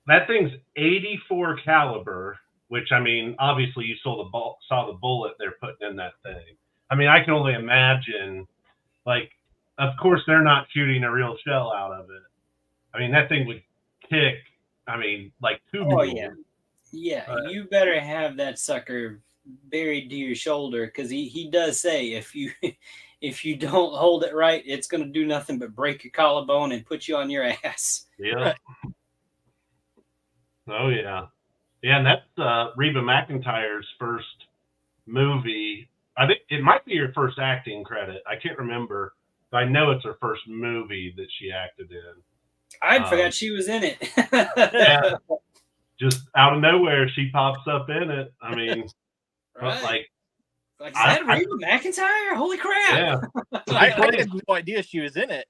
that thing's 84 caliber, which, I mean, obviously you saw the bullet they're putting in that thing. I mean, I can only imagine, like, of course they're not shooting a real shell out of it. I mean, that thing would kick, I mean, like 2 Oh, people. yeah. You better have that sucker buried to your shoulder, because he does say if you don't hold it right, it's going to do nothing but break your collarbone and put you on your ass. Yeah. Oh, yeah. Yeah, and that's Reba McEntire's first movie. I think it might be her first acting credit. I can't remember. But I know it's her first movie that she acted in. I forgot she was in it. Yeah. Just out of nowhere, she pops up in it. I mean, right. like is that Reba McEntire? Holy crap. Yeah. I had no idea she was in it.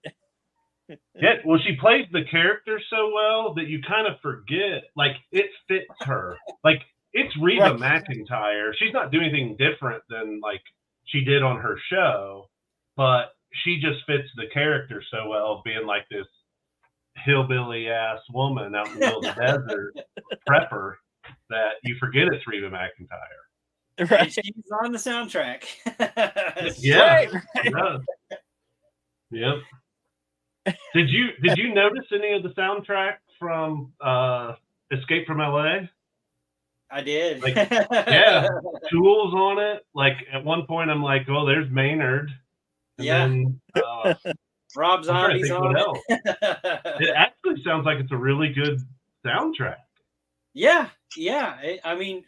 Yeah, well, she plays the character so well that you kind of forget. Like, it fits her. Like, it's Reba McEntire. She's not doing anything different than, like, she did on her show, but she just fits the character so well, being like this hillbilly-ass woman out in the middle of the desert, prepper, that you forget it's Reba McEntire. Right. And she's on the soundtrack. Yeah. Right. Yep. Did you notice any of the soundtrack from Escape from LA? I did. Like, yeah, Tool's on it. Like at one point, I'm like, "Oh, there's Maynard." And then, Rob Zombie's on it. It actually sounds like it's a really good soundtrack. Yeah. I mean,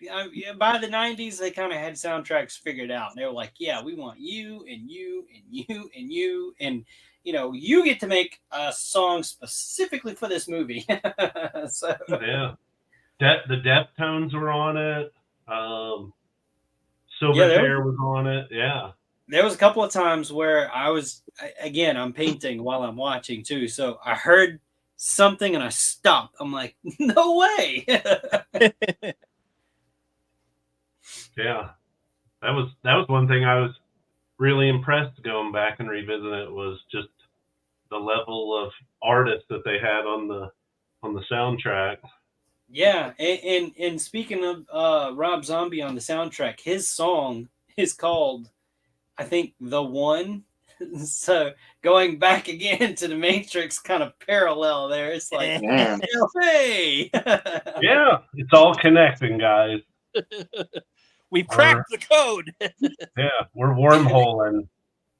by the 90s, they kind of had soundtracks figured out. And they were like, "Yeah, we want you and you and you and you and." You get to make a song specifically for this movie. So. Yeah. The Deftones were on it. Silverchair was on it. Yeah. there was a couple of times where again, I'm painting while I'm watching too. So I heard something and I stopped. I'm like, no way. Yeah, that was one thing I was really impressed going back and revisiting it, was just the level of artists that they had on the soundtrack. Yeah, and speaking of Rob Zombie on the soundtrack, his song is called, I think, The One. So going back again to the Matrix kind of parallel there, it's like, Man, hey! Yeah, it's all connecting, guys. We've cracked the code. Yeah, we're wormholing.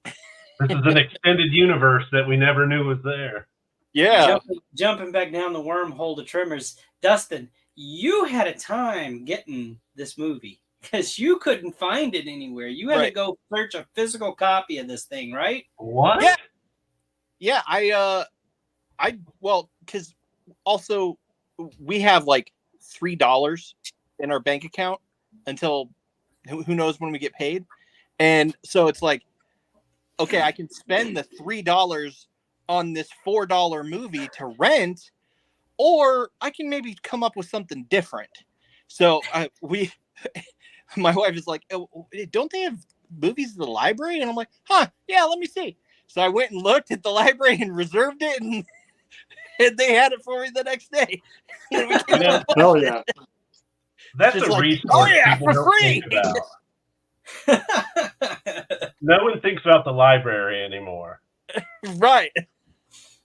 This is an extended universe that we never knew was there. Yeah. Jumping back down the wormhole to Tremors, Dustin, you had a time getting this movie because you couldn't find it anywhere. You had to go search a physical copy of this thing, right? What? Yeah. Well, because also we have like $3 in our bank account until who knows when we get paid, and so it's like, okay, I can spend the $3 on this $4 movie to rent, or I can maybe come up with something different. So my wife is like, oh, don't they have movies at the library? And I'm like, yeah, let me see. So I went and looked at the library and reserved it, and they had it for me the next day. hell yeah. That's Just a like, resource oh yeah, people for don't free. think about. No one thinks about the library anymore. Right.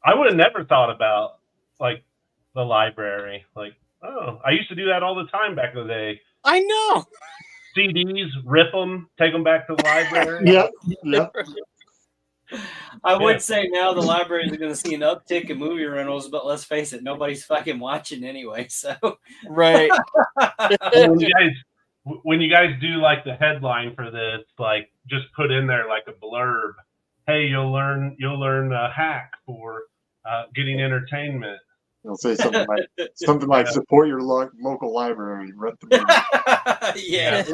I would have never thought about like the library. Like, oh, I used to do that all the time back in the day. I know. CDs, rip them, take them back to the library. Yep. I would say now the libraries are going to see an uptick in movie rentals, but let's face it, nobody's fucking watching anyway. So Right. Well, when you guys do like the headline for this, like just put in there like a blurb. Hey, you'll learn a hack for getting entertainment. They'll say something like support your local library. Rent the movie. yeah.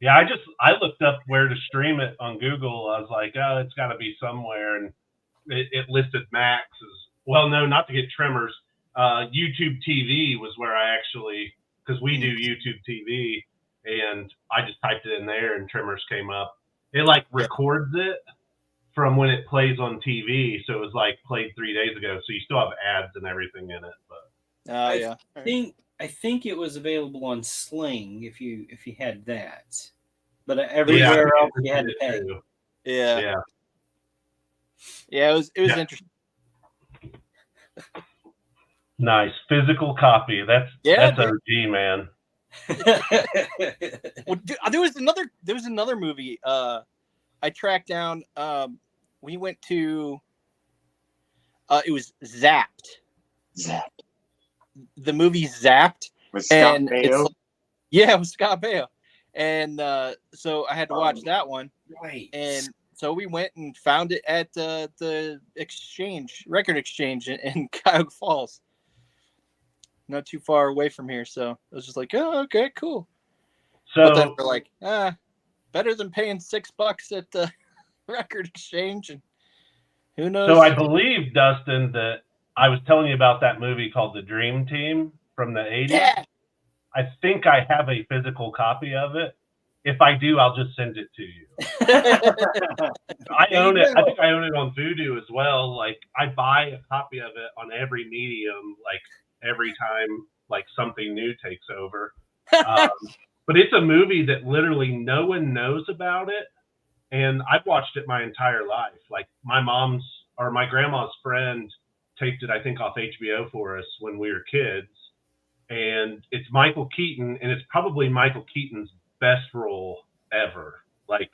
Yeah, I looked up where to stream it on Google. I was like, oh, it's got to be somewhere, and it listed Max as well. No, not to get Tremors. YouTube TV was where I actually, because we do YouTube TV, and I just typed it in there, and Tremors came up. It like records it from when it plays on TV, so it was like played 3 days ago. So you still have ads and everything in it, but Yeah. I think it was available on Sling if you had that, but everywhere else you had to pay. Yeah. It was interesting. Nice physical copy. That's OG, man. Well, there was another movie I tracked down. We went to it was Zapped. The movie Zapped With Scott Baio. It was Scott Baio, and so I had to watch that one. Right. And so we went and found it at the record exchange in Cuyahoga Falls, not too far away from here. So I was just like, oh, okay, cool. So but then we're like, better than paying $6 at the record exchange, and who knows? So I believe, Dustin, that I was telling you about that movie called The Dream Team from the 80s. Yeah. I think I have a physical copy of it. If I do, I'll just send it to you. I own it. I think I own it on Vudu as well. Like I buy a copy of it on every medium, like every time like something new takes over. But it's a movie that literally no one knows about it. And I've watched it my entire life. Like my grandma's friend taped it, I think, off HBO for us when we were kids. And it's Michael Keaton, and it's probably Michael Keaton's best role ever. Like,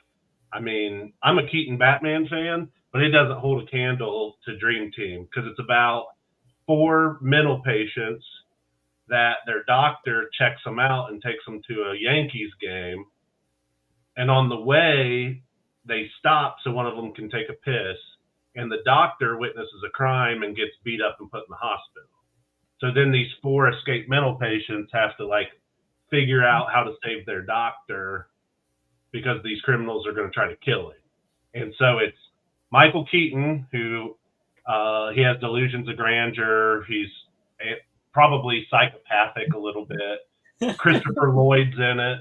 I mean, I'm a Keaton Batman fan, but it doesn't hold a candle to Dream Team because it's about 4 mental patients that their doctor checks them out and takes them to a Yankees game. And on the way, they stop so one of them can take a piss. And the doctor witnesses a crime and gets beat up and put in the hospital. So then these 4 escaped mental patients have to like figure out how to save their doctor. because these criminals are going to try to kill him. And so it's Michael Keaton, who he has delusions of grandeur. He's probably psychopathic a little bit. Christopher Lloyd's in it.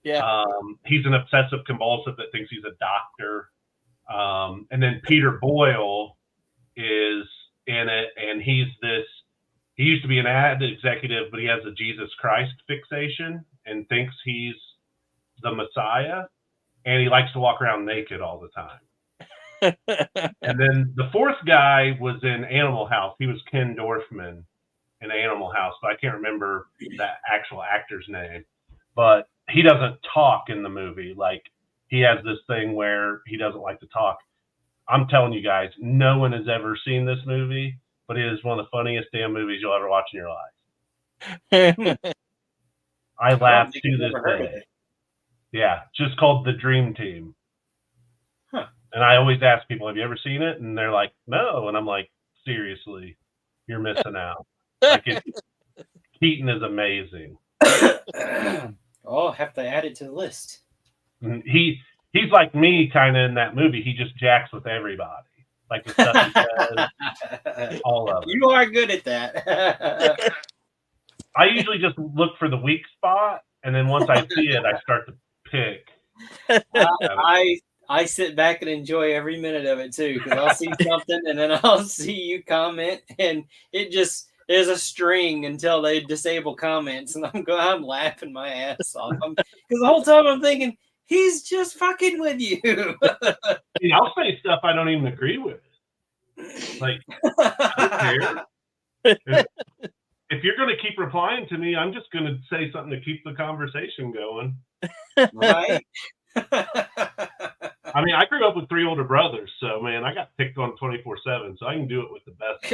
Yeah. He's an obsessive compulsive that thinks he's a doctor. And then Peter Boyle is in it, and he used to be an ad executive, but he has a Jesus Christ fixation and thinks he's the Messiah, and he likes to walk around naked all the time. And then the fourth guy was in Animal House. He was Ken Dorfman in Animal House, but I can't remember the actual actor's name. But he doesn't talk in the movie. Like, he has this thing where he doesn't like to talk. I'm telling you guys, no one has ever seen this movie, but it is one of the funniest damn movies you'll ever watch in your life. I laugh to this day. Yeah, just called The Dream Team. Huh. And I always ask people, have you ever seen it? And they're like, no. And I'm like, seriously, you're missing out. Like, Keaton is amazing. Oh, have to add it to the list. He's like me kind of in that movie. He just jacks with everybody. Like the stuff he says, all of it. You are good at that. I usually just look for the weak spot, and then once I see it, I start to pick. I sit back and enjoy every minute of it too, because I'll see something and then I'll see you comment, and it just there's a string until they disable comments, and I'm laughing my ass off because the whole time I'm thinking he's just fucking with you. I'll say stuff I don't even agree with. Like, I don't care. If you're going to keep replying to me, I'm just going to say something to keep the conversation going. Right. I mean, I grew up with 3 older brothers, so, man, I got picked on 24/7, so I can do it with the best.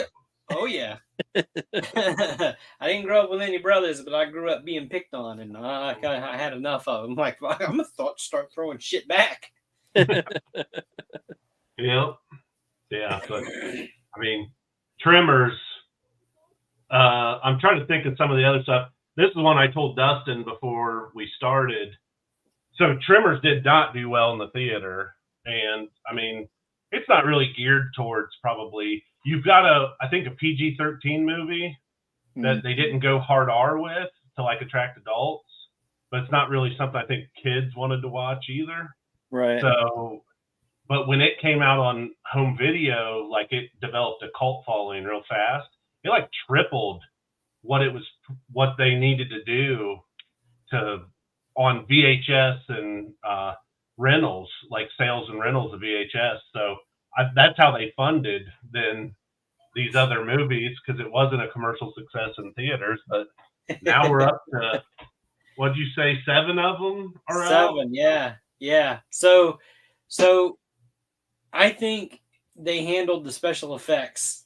Oh, yeah. I didn't grow up with any brothers, but I grew up being picked on, and I had enough of them. Like, I'm going to start throwing shit back. Yeah. Yeah. But, I mean, Tremors, I'm trying to think of some of the other stuff. This is one I told Dustin before we started. So Tremors did not do well in the theater. And, I mean, it's not really geared towards probably... You've got I think a PG-13 movie that they didn't go hard R with to like attract adults, but it's not really something I think kids wanted to watch either. Right. So, but when it came out on home video, like it developed a cult following real fast. It like tripled what they needed to do on VHS and rentals, like sales and rentals of VHS. So that's how they funded then these other movies, because it wasn't a commercial success in theaters. But now we're up to, what'd you say, 7 of them are 7, out? yeah. So I think they handled the special effects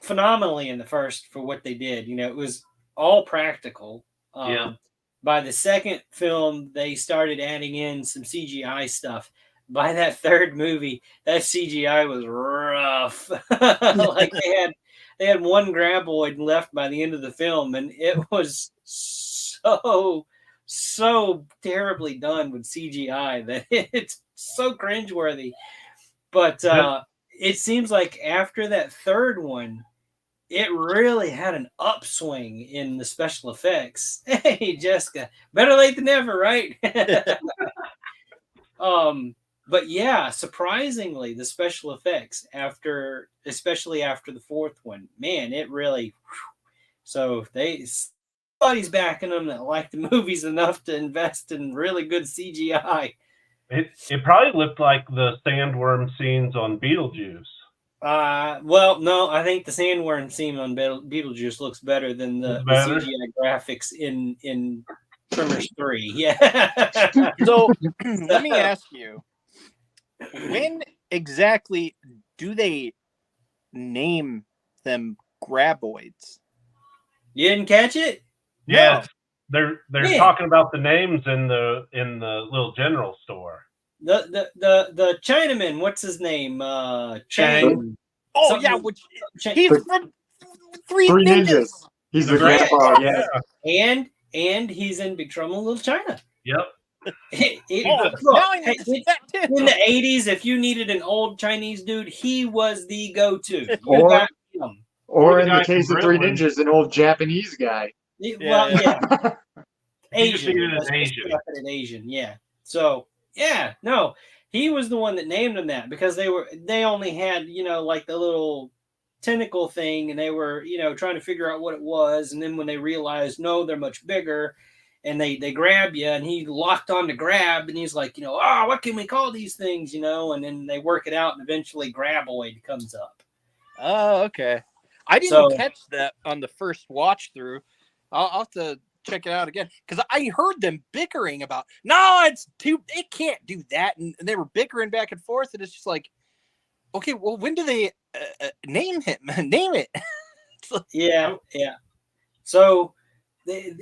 phenomenally in the first for what they did. You know, it was all practical. By the second film, they started adding in some CGI stuff. By that third movie, that CGI was rough. Like they had one graboid left by the end of the film, and it was so terribly done with CGI that it's so cringeworthy. But it seems like after that third one, it really had an upswing in the special effects. Hey, Jessica, better late than never, right? But yeah, surprisingly, the special effects especially after the fourth one, man, it really. So somebody's backing them that like the movies enough to invest in really good CGI. It probably looked like the sandworm scenes on Beetlejuice. Well, no, I think the sandworm scene on Beetlejuice looks better than the CGI graphics in Tremors 3. Yeah. So let me ask you, when exactly do they name them graboids? You didn't catch it? Yeah, they're talking about the names in the little general store. The Chinaman, what's his name? Chang. Oh yeah, he's from Three Ninjas. He's the grandpa. Yeah. And he's in Big Trouble in Little China. Yep. Now I need to see that too. In the 80s, if you needed an old Chinese dude, he was the go-to. Or- got him. Or the in guy the case from of Three Gremlins. Ninjas, an old Japanese guy. Well, yeah. You just Asian. needed an Let's just Asian. put it an Asian, yeah. So, yeah, no. He was the one that named them that because they only had, like the little tentacle thing, and they were, trying to figure out what it was. And then when they realized, no, they're much bigger, and they grab you, and he locked on to grab, and he's like, what can we call these things, and then they work it out, and eventually Graboid comes up. Oh, okay. I didn't catch that on the first watch through. I'll have to check it out again because I heard them bickering about, no, it can't do that, and they were bickering back and forth, and it's just like, okay, well, when do they name him? Name it. Yeah. So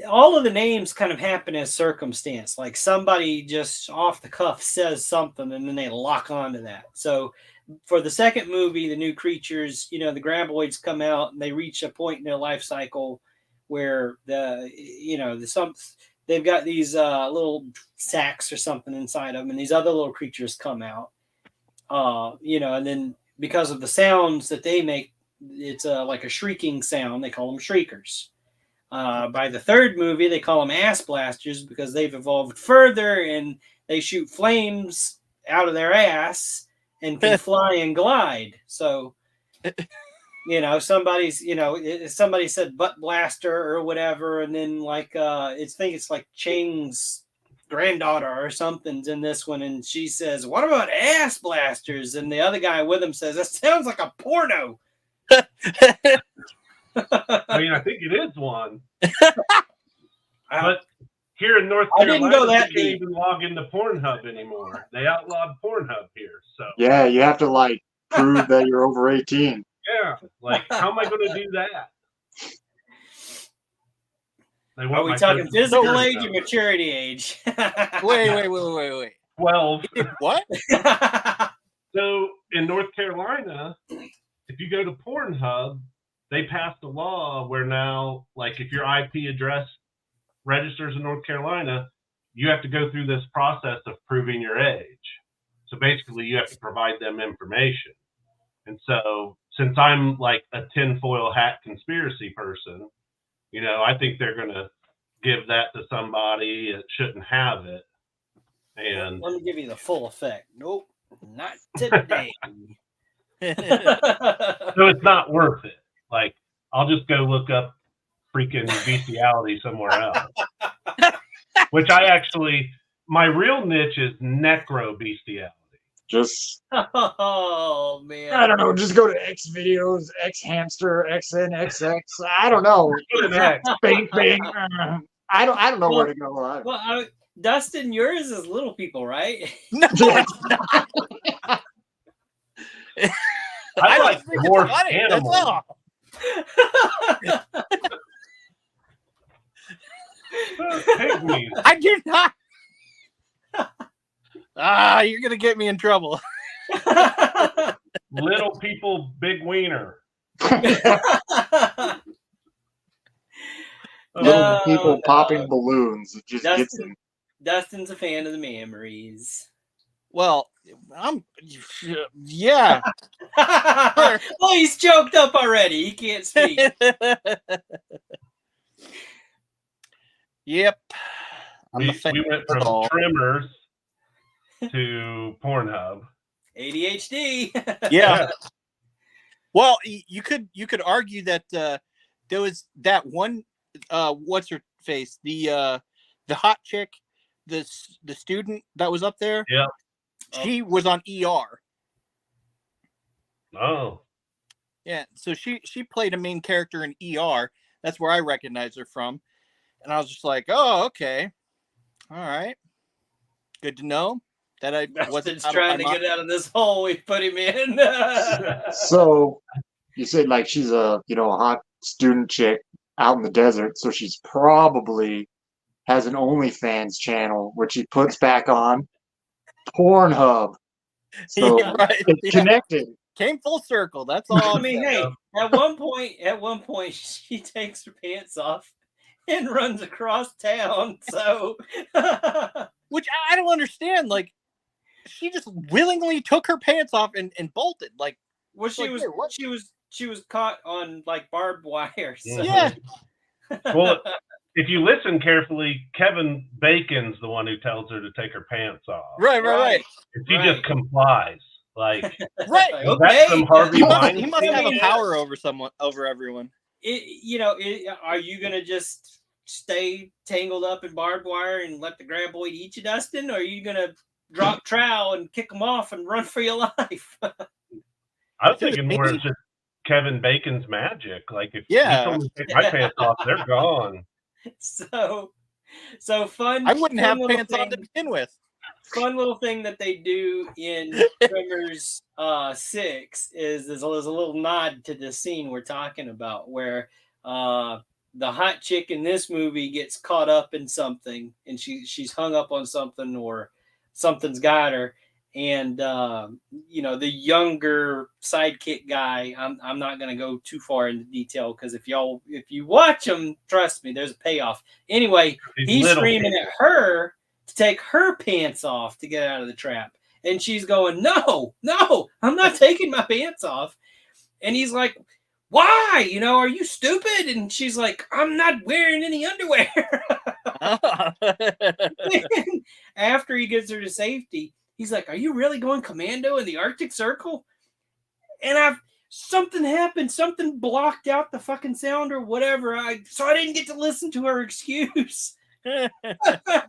all of the names kind of happen as circumstance. Like somebody just off the cuff says something, and then they lock onto that. So for the second movie, the new creatures, the Graboids come out, and they reach a point in their life cycle where they've got these little sacks or something inside of them, and these other little creatures come out. And then because of the sounds that they make, it's like a shrieking sound. They call them shriekers. By the third movie, they call them ass blasters because they've evolved further and they shoot flames out of their ass and can fly and glide. So, somebody said butt blaster or whatever, and then like I think it's like Chang's granddaughter or something's in this one, and she says, "What about ass blasters?" And the other guy with him says, "That sounds like a porno." I mean, I think it is one. But here in North I didn't Carolina, go that you can't deep. even log into Pornhub anymore. They outlawed Pornhub here. So Yeah, you have to prove that you're over 18. yeah, how am I going to do that? Are we talking physical age or maturity age? Wait. 12. What? So in North Carolina, if you go to Pornhub, they passed a law where now, if your IP address registers in North Carolina, you have to go through this process of proving your age. So basically, you have to provide them information. And so, since I'm a tinfoil hat conspiracy person, I think they're going to give that to somebody that shouldn't have it. And let me give you the full effect. Nope, not today. So it's not worth it. I'll just go look up freaking bestiality somewhere else. Which my real niche is necro bestiality. Just, oh man, I don't know. Just go to X videos, X hamster, XNXX. I don't know. Bang bang. I don't know where to go. Well, Dustin, yours is little people, right? No, it's not. I like think dwarf it's funny. animals. That's all. Pygmies. I do not. You're gonna get me in trouble. Little people, big wiener. Little people popping balloons. It just gets them. Dustin's a fan of the memories. Well, yeah. Well, he's choked up already. He can't speak. Yep. We went from Tremors to Pornhub. ADHD. Yeah. Well, you could argue that there was that one what's her face, the hot chick, the student that was up there. Yeah. She was on ER. Oh. Yeah, so she played a main character in ER. That's where I recognize her from. And I was just like, oh, okay. All right. Good to know that I wasn't trying to get out of this hole we put him in. So you said she's a hot student chick out in the desert, so she's probably has an OnlyFans channel which she puts back on Pornhub. So Yeah, right. it's connected. Came full circle. That's all. I mean, hey, at one point, she takes her pants off and runs across town. So, which don't understand. Like, she just willingly took her pants off and bolted. Like, well, she was caught on like barbed wire. So. Yeah. Well, if you listen carefully, Kevin Bacon's the one who tells her to take her pants off. Right. And she just complies. Like, right. Like, was that some Harvey He Weinstein? must have a power over everyone. Are you gonna just stay tangled up in barbed wire and let the graboid eat you, Dustin? Or are you gonna drop trowel and kick them off and run for your life? I was thinking more of just Kevin Bacon's magic. Like, if you told me to take my pants off, they're gone. So fun. I wouldn't have little pants on to begin with. Fun little thing that they do in Tremors 6 is there's a little nod to the scene we're talking about where the hot chick in this movie gets caught up in something and she's hung up on something or something's got her. And the younger sidekick guy, I'm not going to go too far into detail because if you watch him, trust me, there's a payoff. Anyway, he's screaming at her to take her pants off to get out of the trap, and she's going, "No, I'm not taking my pants off." And he's like, "Why? Are you stupid?" And she's like, "I'm not wearing any underwear." After he gets her to safety, he's like, "Are you really going commando in the Arctic Circle?" And something happened. Something blocked out the fucking sound or whatever. So I didn't get to listen to her excuse. I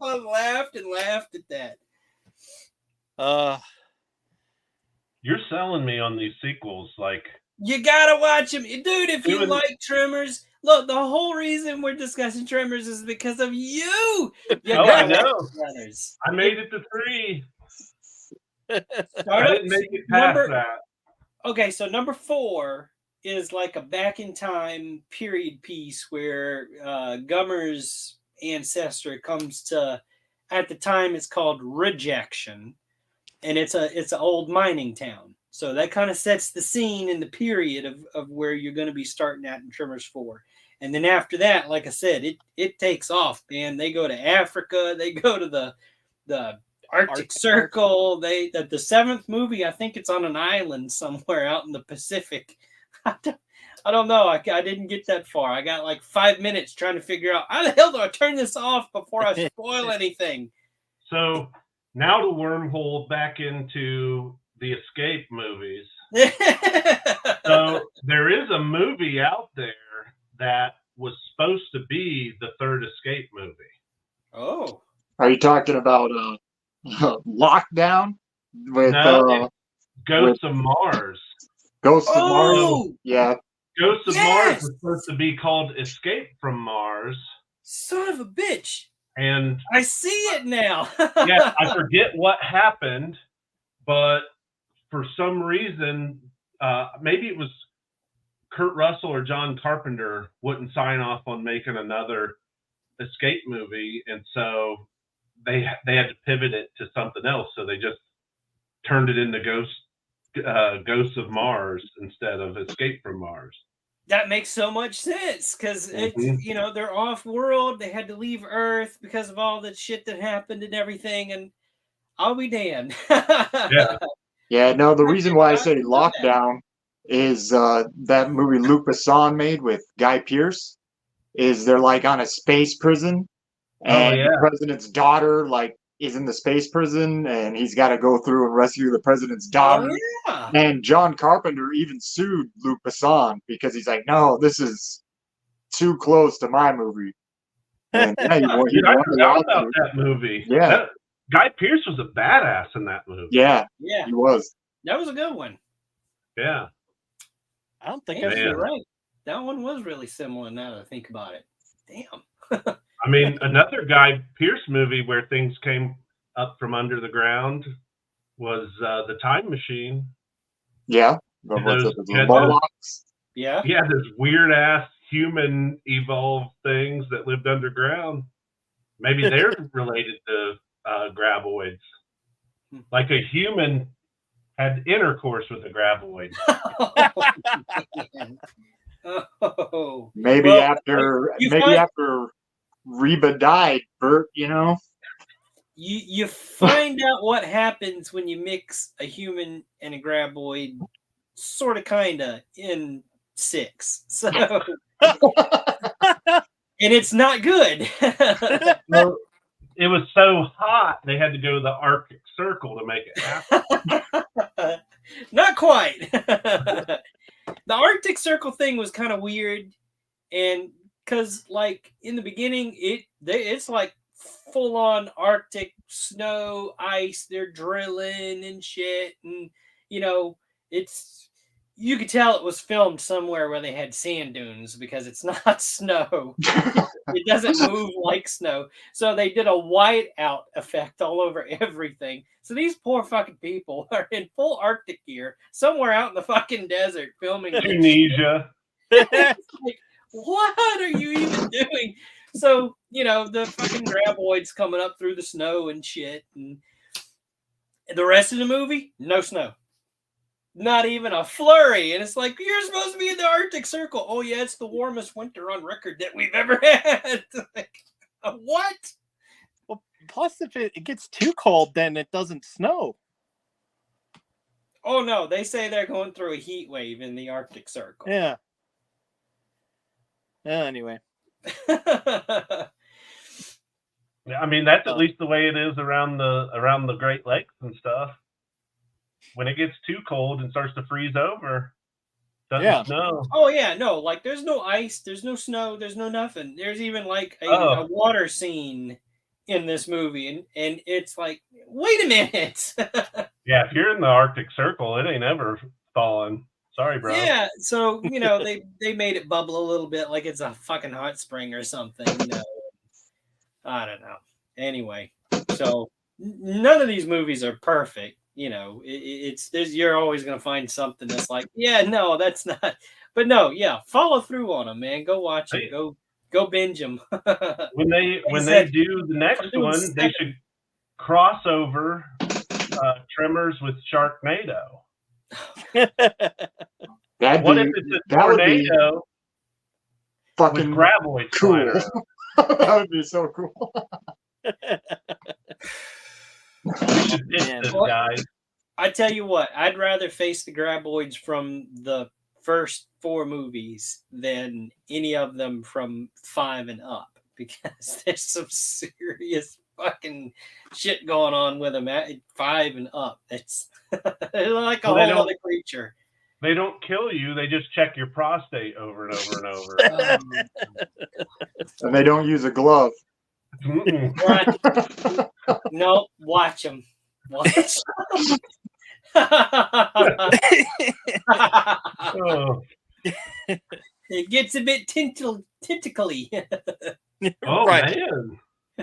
laughed at that. You're selling me on these sequels. Like, you gotta watch them, dude. If you like Tremors, look, the whole reason we're discussing Tremors is because of you. I know. I made it to 3. I didn't make it past that. Okay, so number 4 is like a back in time period piece where Gummer's ancestor comes to, at the time it's called Rejection, and it's an old mining town. So that kind of sets the scene in the period of where you're going to be starting at in Tremors 4. And then after that, like I said, it takes off, man. They go to Africa, they go to the Arctic Circle. The 7th movie, I think it's on an island somewhere out in the Pacific. I don't know. I didn't get that far. I got like 5 minutes trying to figure out how the hell do I turn this off before I spoil anything. So now to wormhole back into the Escape movies. So there is a movie out there that was supposed to be the 3rd Escape movie. Oh. Are you talking about Lockdown? With Ghosts of Mars. Ghosts of Mars? Yeah. Ghosts of Mars was supposed to be called Escape from Mars. Son of a bitch. And I see it now. Yeah, I forget what happened, but for some reason, maybe it was Kurt Russell or John Carpenter wouldn't sign off on making another Escape movie, and so they had to pivot it to something else. So they just turned it into Ghosts of Mars instead of Escape from Mars. That makes so much sense because it's they're off world. They had to leave Earth because of all the shit that happened and everything. And I'll be damned. Yeah. No, the reason why I say Lockdown is that movie Luc Besson made with Guy Pearce. Is they're like on a space prison, and the president's daughter is in the space prison, and he's got to go through and rescue the president's daughter. Oh, yeah. And John Carpenter even sued Luc Besson because he's like, "No, this is too close to my movie." And I forgot about that movie. Yeah, Guy Pearce was a badass in that movie. Yeah, he was. That was a good one. Yeah, I don't think you're right. That one was really similar now that I think about it. Damn. I mean, another Guy Pearce movie where things came up from under the ground was The Time Machine. Yeah. Yeah. Yeah, those weird ass human evolved things that lived underground. Maybe they're related to graboids. Like a human had intercourse with a graboid. Oh. Maybe after Reba died, Bert, you find out what happens when you mix a human and a graboid, sort of, kind of, in 6. So, and it's not good. Well, it was so hot they had to go to the Arctic Circle to make it happen. Not quite. The Arctic Circle thing was kind of weird, and because like in the beginning, it's like full on Arctic snow, ice. They're drilling and shit, and you could tell it was filmed somewhere where they had sand dunes because it's not snow. It doesn't move like snow. So they did a whiteout effect all over everything. So these poor fucking people are in full Arctic gear somewhere out in the fucking desert filming. Tunisia. It's like, what are you even doing? So, the fucking graboids coming up through the snow and shit. And the rest of the movie, no snow. Not even a flurry. And it's like, you're supposed to be in the Arctic Circle. Oh, yeah, it's the warmest winter on record that we've ever had. Like, what? Well, plus, if it gets too cold, then it doesn't snow. Oh, no. They say they're going through a heat wave in the Arctic Circle. Yeah. Anyway. I mean, that's at least the way it is around the Great Lakes and stuff. When it gets too cold and starts to freeze over, doesn't snow. Oh yeah, no, like there's no ice, there's no snow, there's no nothing. There's even like a water scene in this movie, and it's like, wait a minute. Yeah, if you're in the Arctic Circle, it ain't ever thawing. Sorry, bro. Yeah, so they made it bubble a little bit like it's a fucking hot spring or something. I don't know. Anyway, so none of these movies are perfect. You're always gonna find something that's like, yeah, no, that's not. But no, yeah, follow through on them, man. Go watch it. Go binge them. when they do the next one, they should cross over Tremors with Sharknado. What if it's a tornado with graboids cool. That would be so cool. Guys. I tell you what, I'd rather face the graboids from the first 4 movies than any of them from 5 and up, because there's some serious fucking shit going on with them at 5 and up. It's like a whole other creature. They don't kill you; they just check your prostate over and over and over. And they don't use a glove. Right. No, watch them. Watch. It gets a bit tentacly. Oh right. Man!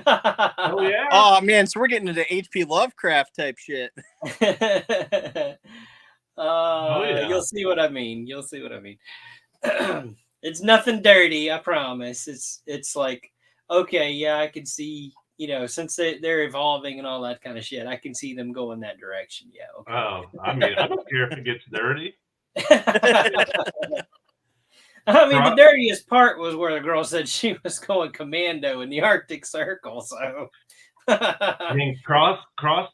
Oh yeah! Oh man! So we're getting into H.P. Lovecraft type shit. Yeah. You'll see what I mean. It's nothing dirty, I promise. It's like, okay, yeah, I can see, since they're evolving and all that kind of shit, I can see them going that direction. Yeah. Okay. Oh, I mean, I don't care if it gets dirty. I mean, the dirtiest part was where the girl said she was going commando in the Arctic Circle. So, I mean, cross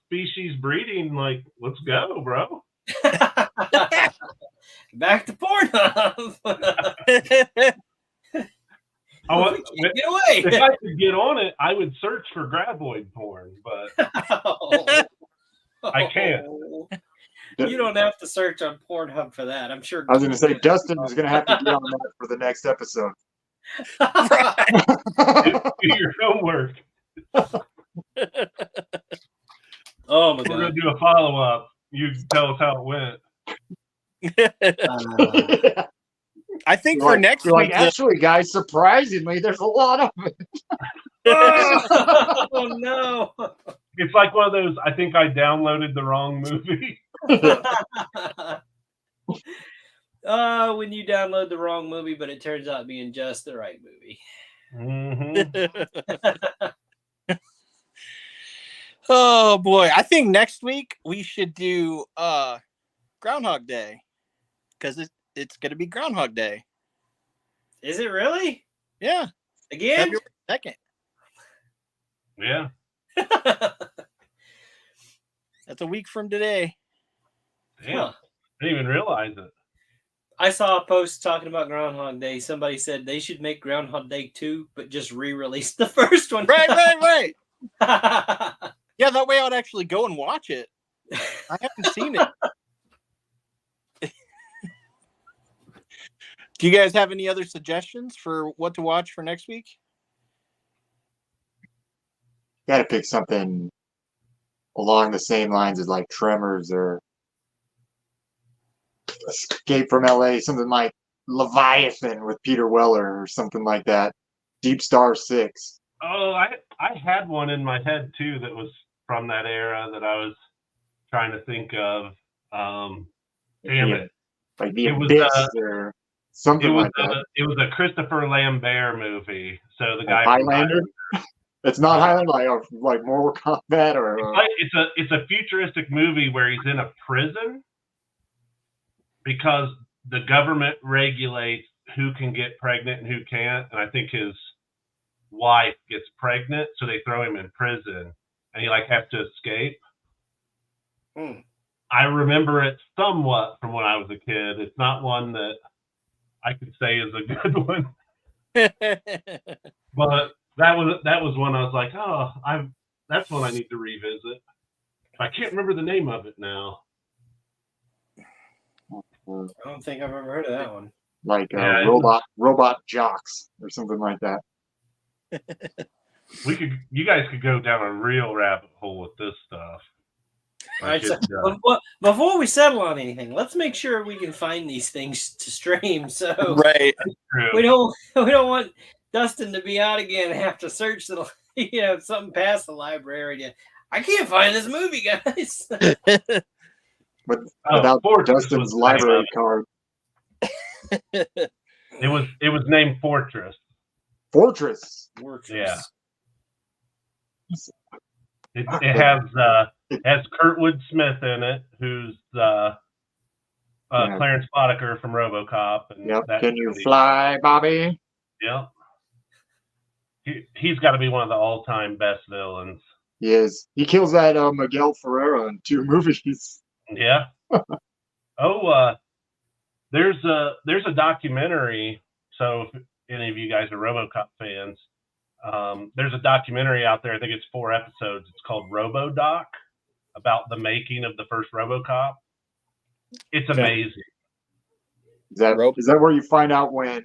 species breeding, like, let's go, bro. Back to Pornhub. Get away. If I could get on it, I would search for graboid porn, but I can't. You don't have to search on Pornhub for that. I'm sure. I was going to say, Dustin is going to have to get on that for the next episode. Do your homework. Oh my God. We're going to do a follow-up. You tell us how it went. I think for next week, actually, guys, surprisingly, there's a lot of it. Oh no! It's like one of those. I think I downloaded the wrong movie. When you download the wrong movie, but it turns out being just the right movie. Mm-hmm. Oh boy, I think next week we should do Groundhog Day, because it's gonna be Groundhog Day. Is it really? Yeah. Again? February 2nd. Yeah. a week from today. Damn, Huh. I didn't even realize it. I saw a post talking about Groundhog Day. Somebody said they should make Groundhog Day 2, but just re-release the first one. Right. Yeah, that way I would actually go and watch it. I haven't seen it. Do you guys have any other suggestions for what to watch for next week? Got to pick something along the same lines as like Tremors or Escape from LA, something like Leviathan with Peter Weller or something like that. Deep Star 6. Oh, I had one in my head too that was from that era that I was trying to think of. Damn it. Like The It was, Abyss or something like that. It was a Christopher Lambert movie. So the guy Highlander? It's not Highlander, like Mortal Kombat or it's a futuristic movie where he's in a prison because the government regulates who can get pregnant and who can't, and I think his wife gets pregnant, so they throw him in prison and he like has to escape. I remember it somewhat from when I was a kid. It's not one that I could say is a good one. But that was one I was like, that's one I need to revisit. I can't remember the name of it now. I don't think I've ever heard of that one. Like Yeah, robot jocks or something like that. You guys could go down a real rabbit hole with this stuff. All right, so before we settle on anything, let's make sure we can find these things to stream. So Right. we don't want Dustin to be out again and have to search something past the library. I can't find this movie, guys. But without Fortress Dustin's was library card. It was named Fortress. Fortress. Yeah. It has Kurtwood Smith in it, who's Clarence Boddicker from RoboCop. And Can you fly, Bobby? Yep. He's got to be one of the all-time best villains. He is. He kills that Miguel Ferreira in 2 movies. Yeah. There's a documentary. So if any of you guys are RoboCop fans, there's a documentary out there. I think it's 4 episodes. It's called RoboDoc, about the making of the first RoboCop. It's amazing. Is that where you find out when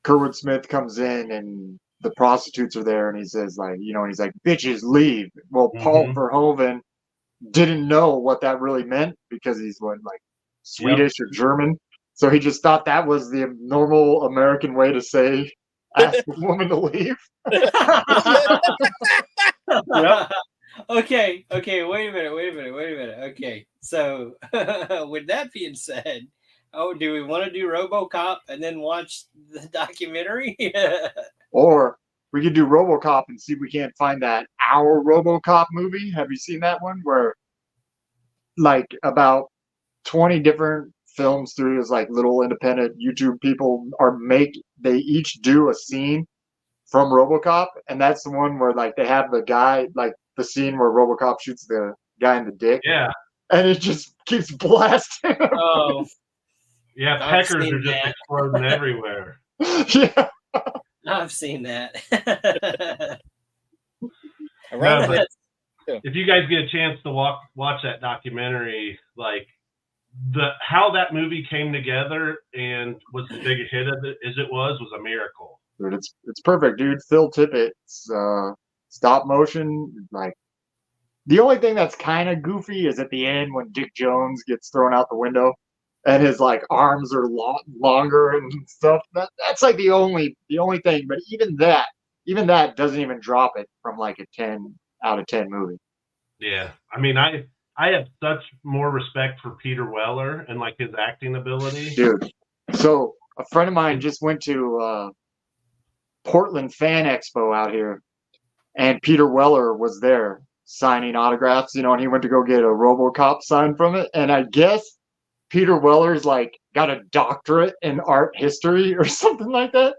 Kurtwood Smith comes in and the prostitutes are there and he says he's like, bitches leave. Well, Paul Verhoeven didn't know what that really meant because he's Swedish or German. So he just thought that was the normal American way to say ask a woman to leave. Okay, wait a minute. Okay, so with that being said, do we want to do RoboCop and then watch the documentary? Or we could do RoboCop and see if we can't find that Our RoboCop movie. Have you seen that one? Where about 20 different film studios, little independent YouTube people they each do a scene from RoboCop, and that's the one where they have the guy, the scene where RoboCop shoots the guy in the dick. Yeah. And it just keeps blasting. Oh. Yeah, peckers are just exploding everywhere. Yeah. I've seen that. If you guys get a chance to watch that documentary, how that movie came together and was as big a hit as it was a miracle. Dude, it's perfect, dude. Phil Tippett's stop motion. The only thing that's kind of goofy is at the end when Dick Jones gets thrown out the window and his arms are longer and stuff. That's the only thing. But even that doesn't even drop it from a 10 out of 10 movie. Yeah, I mean, I have such more respect for Peter Weller and his acting ability, dude. So a friend of mine just went to Portland Fan Expo out here, and Peter Weller was there signing autographs. And he went to go get a RoboCop sign from it, and I guess Peter Weller's got a doctorate in art history or something like that.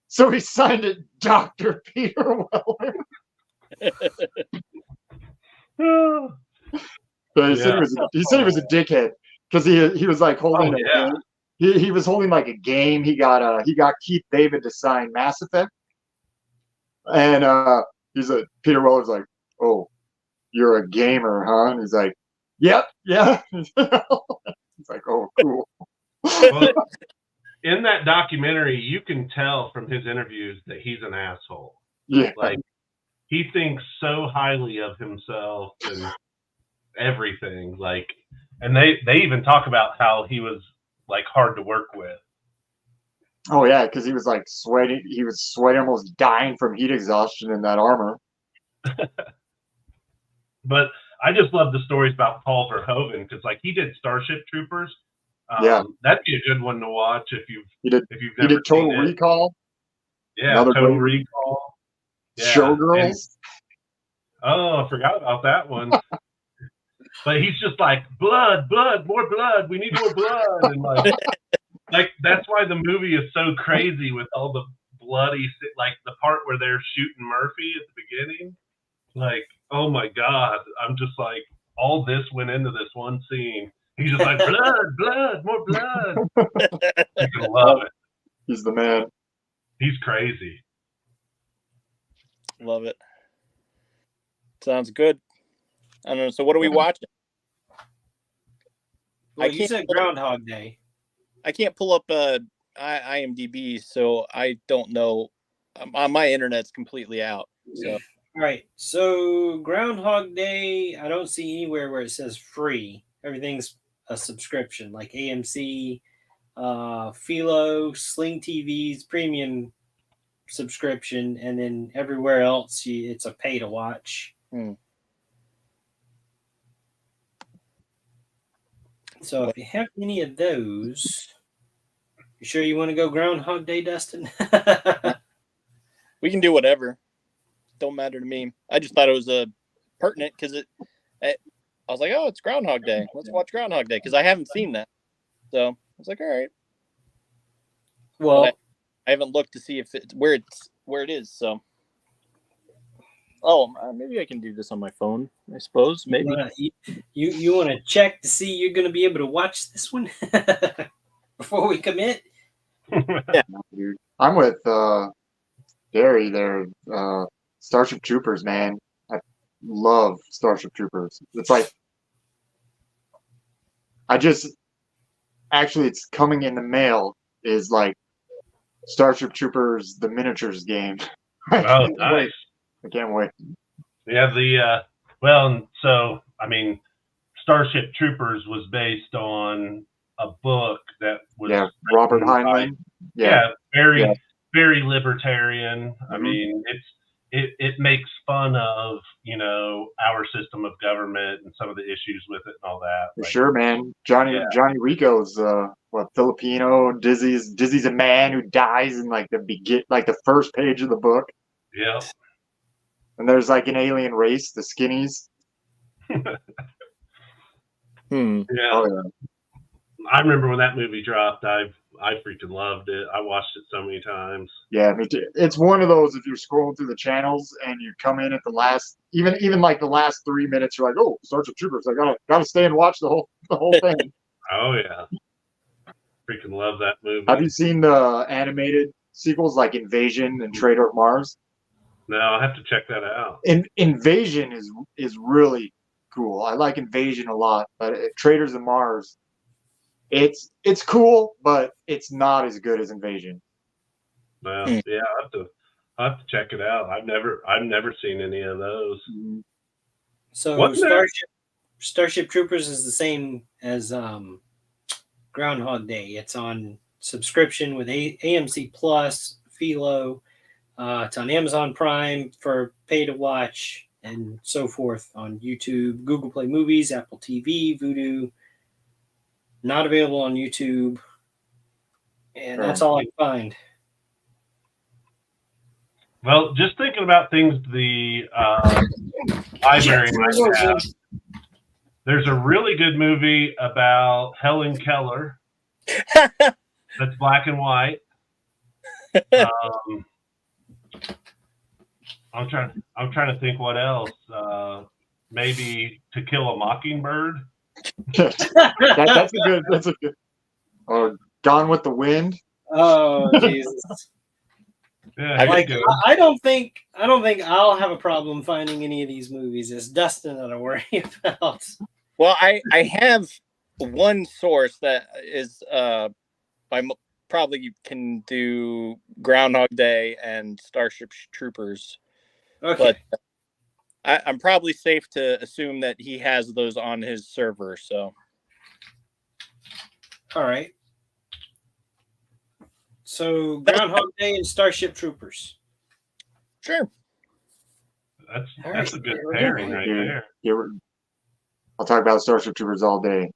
So he signed it Dr. Peter Weller. But he said he was a dickhead because he was like holding he was holding like a game. He got Keith David to sign Mass Effect, and he's like, Peter Weller's like, "Oh, you're a gamer, huh?" And he's like, "Yep, yeah." He's like, "Oh, cool." Well, in that documentary, you can tell from his interviews that he's an asshole. Yeah, Like, he thinks so highly of himself and everything. Like, and they even talk about how he was like hard to work with. oh yeah, because he was like sweating. He was sweating, almost dying from heat exhaustion in that armor. But I just love the stories about Paul Verhoeven because, like, he did Starship Troopers. Yeah, that'd be a good one to watch if you've he did never Total seen it. Recall. Yeah, Another Total great Recall. Yeah. Showgirls. I forgot about that one. But he's just like, blood, more blood. We need more blood, and like that's why the movie is so crazy with all the bloody, like the part where they're shooting Murphy at the beginning. Like, oh my God, I'm just like, all this went into this one scene. He's just like, blood, more blood. You can love it. He's the man. He's crazy. Love it. Sounds good. I don't know. So what are we watching? Well, you said Groundhog Day. I can't pull up IMDb, so I don't know. My internet's completely out. So. All right. So Groundhog Day, I don't see anywhere where it says free. Everything's a subscription, like AMC, Philo, Sling TV's premium subscription, and then everywhere else it's a pay to watch. So if you have any of those, you sure you want to go Groundhog Day, Dustin? We can do whatever. Don't matter to me. I just thought it was pertinent because I was like, oh, it's Groundhog Day. Let's watch Groundhog Day because I haven't seen that. So I was like, all right. Well, I haven't looked to see if it's where it is. So, maybe I can do this on my phone. I suppose maybe you want to check to see you're going to be able to watch this one before we commit. Yeah, dude. I'm with Gary there. Starship Troopers, man. I love Starship Troopers. It's like it's coming in the mail. Is like Starship Troopers, the miniatures game. Oh, nice. I can't wait. Yeah, so I mean, Starship Troopers was based on a book that was Robert Heinlein. Very libertarian. I mean, it makes fun of our system of government and some of the issues with it and all that. For sure, man. Johnny Rico's Filipino. Dizzy's a man who dies in like the first page of the book. Yeah. And there's like an alien race, the skinnies. Yeah. Oh, yeah. I remember when that movie dropped. I freaking loved it. I watched it so many times. Yeah, me too. It's one of those, if you're scrolling through the channels and you come in at the last, even like the last 3 minutes, you're like, oh, Starship Troopers, I gotta stay and watch the whole thing. Oh yeah, freaking love that movie. Have you seen the animated sequels like Invasion and Traitor of Mars? No, I'll have to check that out. Invasion is really cool. I like Invasion a lot, but Traitors of Mars, it's cool, but it's not as good as Invasion. Well, yeah, I'll have to check it out. I've never seen any of those. So Starship Troopers is the same as Groundhog Day. It's on subscription with AMC Plus, Philo. It's on Amazon Prime for pay to watch and so forth on YouTube, Google Play Movies, Apple TV, Vudu. Not available on YouTube. And that's all I can find. Well, just thinking about things the library might have. There's a really good movie about Helen Keller that's black and white. I'm trying to think what else. maybe To Kill a Mockingbird. That's a good. Or Gone with the Wind. Oh Jesus! Yeah, Like I don't think I'll have a problem finding any of these movies. It's Dustin that I worry about. Well, I have one source that is probably can do Groundhog Day and Starship Troopers. Okay. But I'm probably safe to assume that he has those on his server. So, all right. So Groundhog Day and Starship Troopers. Sure. That's a good pairing right there. I'll talk about Starship Troopers all day.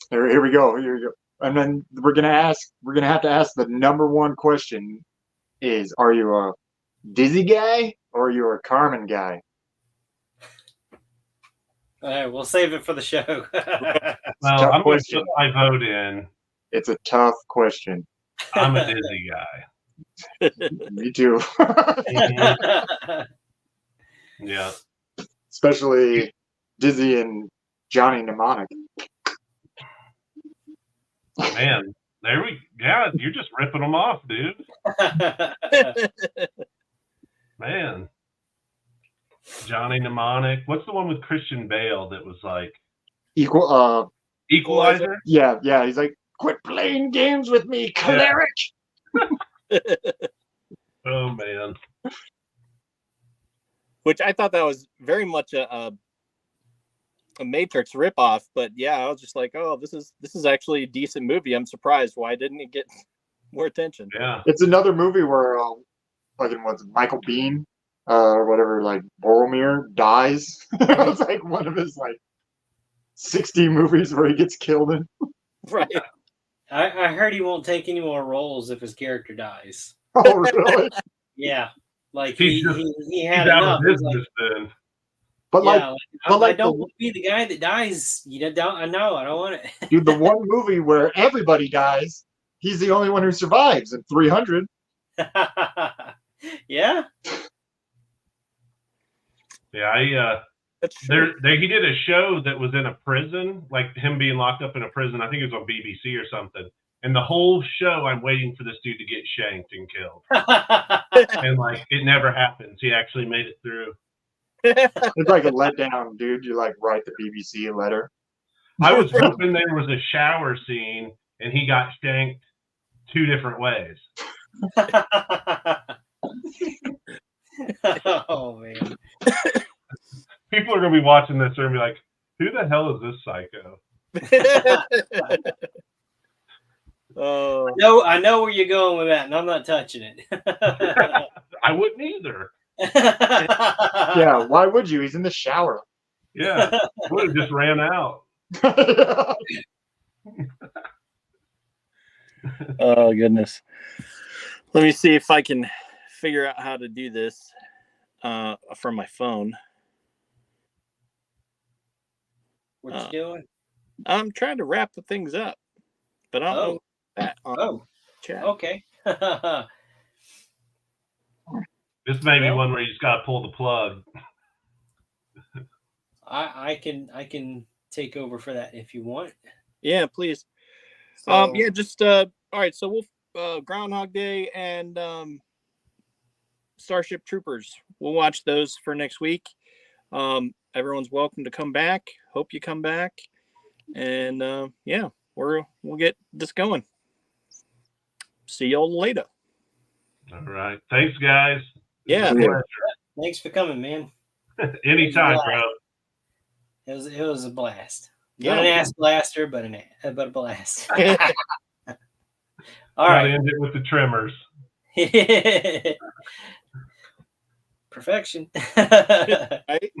Here we go. And then we're gonna have to ask the number one question is, are you a Dizzy guy or are you a Carmen guy? All right, we'll save it for the show. Well, I'm going to put my vote in. It's a tough question. I'm a Dizzy guy. Me too. Yeah. Especially Dizzy and Johnny Mnemonic. Man, you're just ripping them off, dude. Man. Johnny Mnemonic. What's the one with Christian Bale that was like Equalizer? Yeah. He's like, quit playing games with me, cleric. Yeah. Oh man. Which I thought that was very much a Matrix ripoff, but yeah, I was just like, oh, this is actually a decent movie. I'm surprised. Why didn't it get more attention? Yeah. It's another movie where what's Michael Biehn or whatever, like Boromir dies. It's like one of his like 60 movies where he gets killed in. Right. I heard he won't take any more roles if his character dies. Oh really? Yeah. Like He's he had out enough. of business then. But yeah, I don't want to be the guy that dies. You don't. I know. I don't want it. Dude, the one movie where everybody dies, he's the only one who survives in 300. Yeah. Yeah, he did a show that was in a prison, like him being locked up in a prison. I think it was on BBC or something. And the whole show, I'm waiting for this dude to get shanked and killed. And like, it never happens. He actually made it through. It's like a letdown, dude. You like write the BBC a letter. I was hoping there was a shower scene and he got shanked 2 different ways. Oh man. People are going to be watching this and be like, who the hell is this psycho? No, I know where you're going with that, and I'm not touching it. I wouldn't either. Yeah, why would you? He's in the shower. Yeah, would have just ran out. Oh goodness. Let me see if I can figure out how to do this from my phone. What you doing? I'm trying to wrap the things up, but I don't know that on chat. Okay. This may be one where you just got to pull the plug. I can take over for that if you want. Yeah, please. So, All right. So we'll Groundhog Day and Starship Troopers. We'll watch those for next week. Everyone's welcome to come back. Hope you come back, and we'll get this going. See y'all later. All right. Thanks, guys. Yeah. Thanks for coming, man. Anytime, bro. It was a blast. Not an ass blaster, but a blast. All right. End it with the Tremors. Perfection. Right?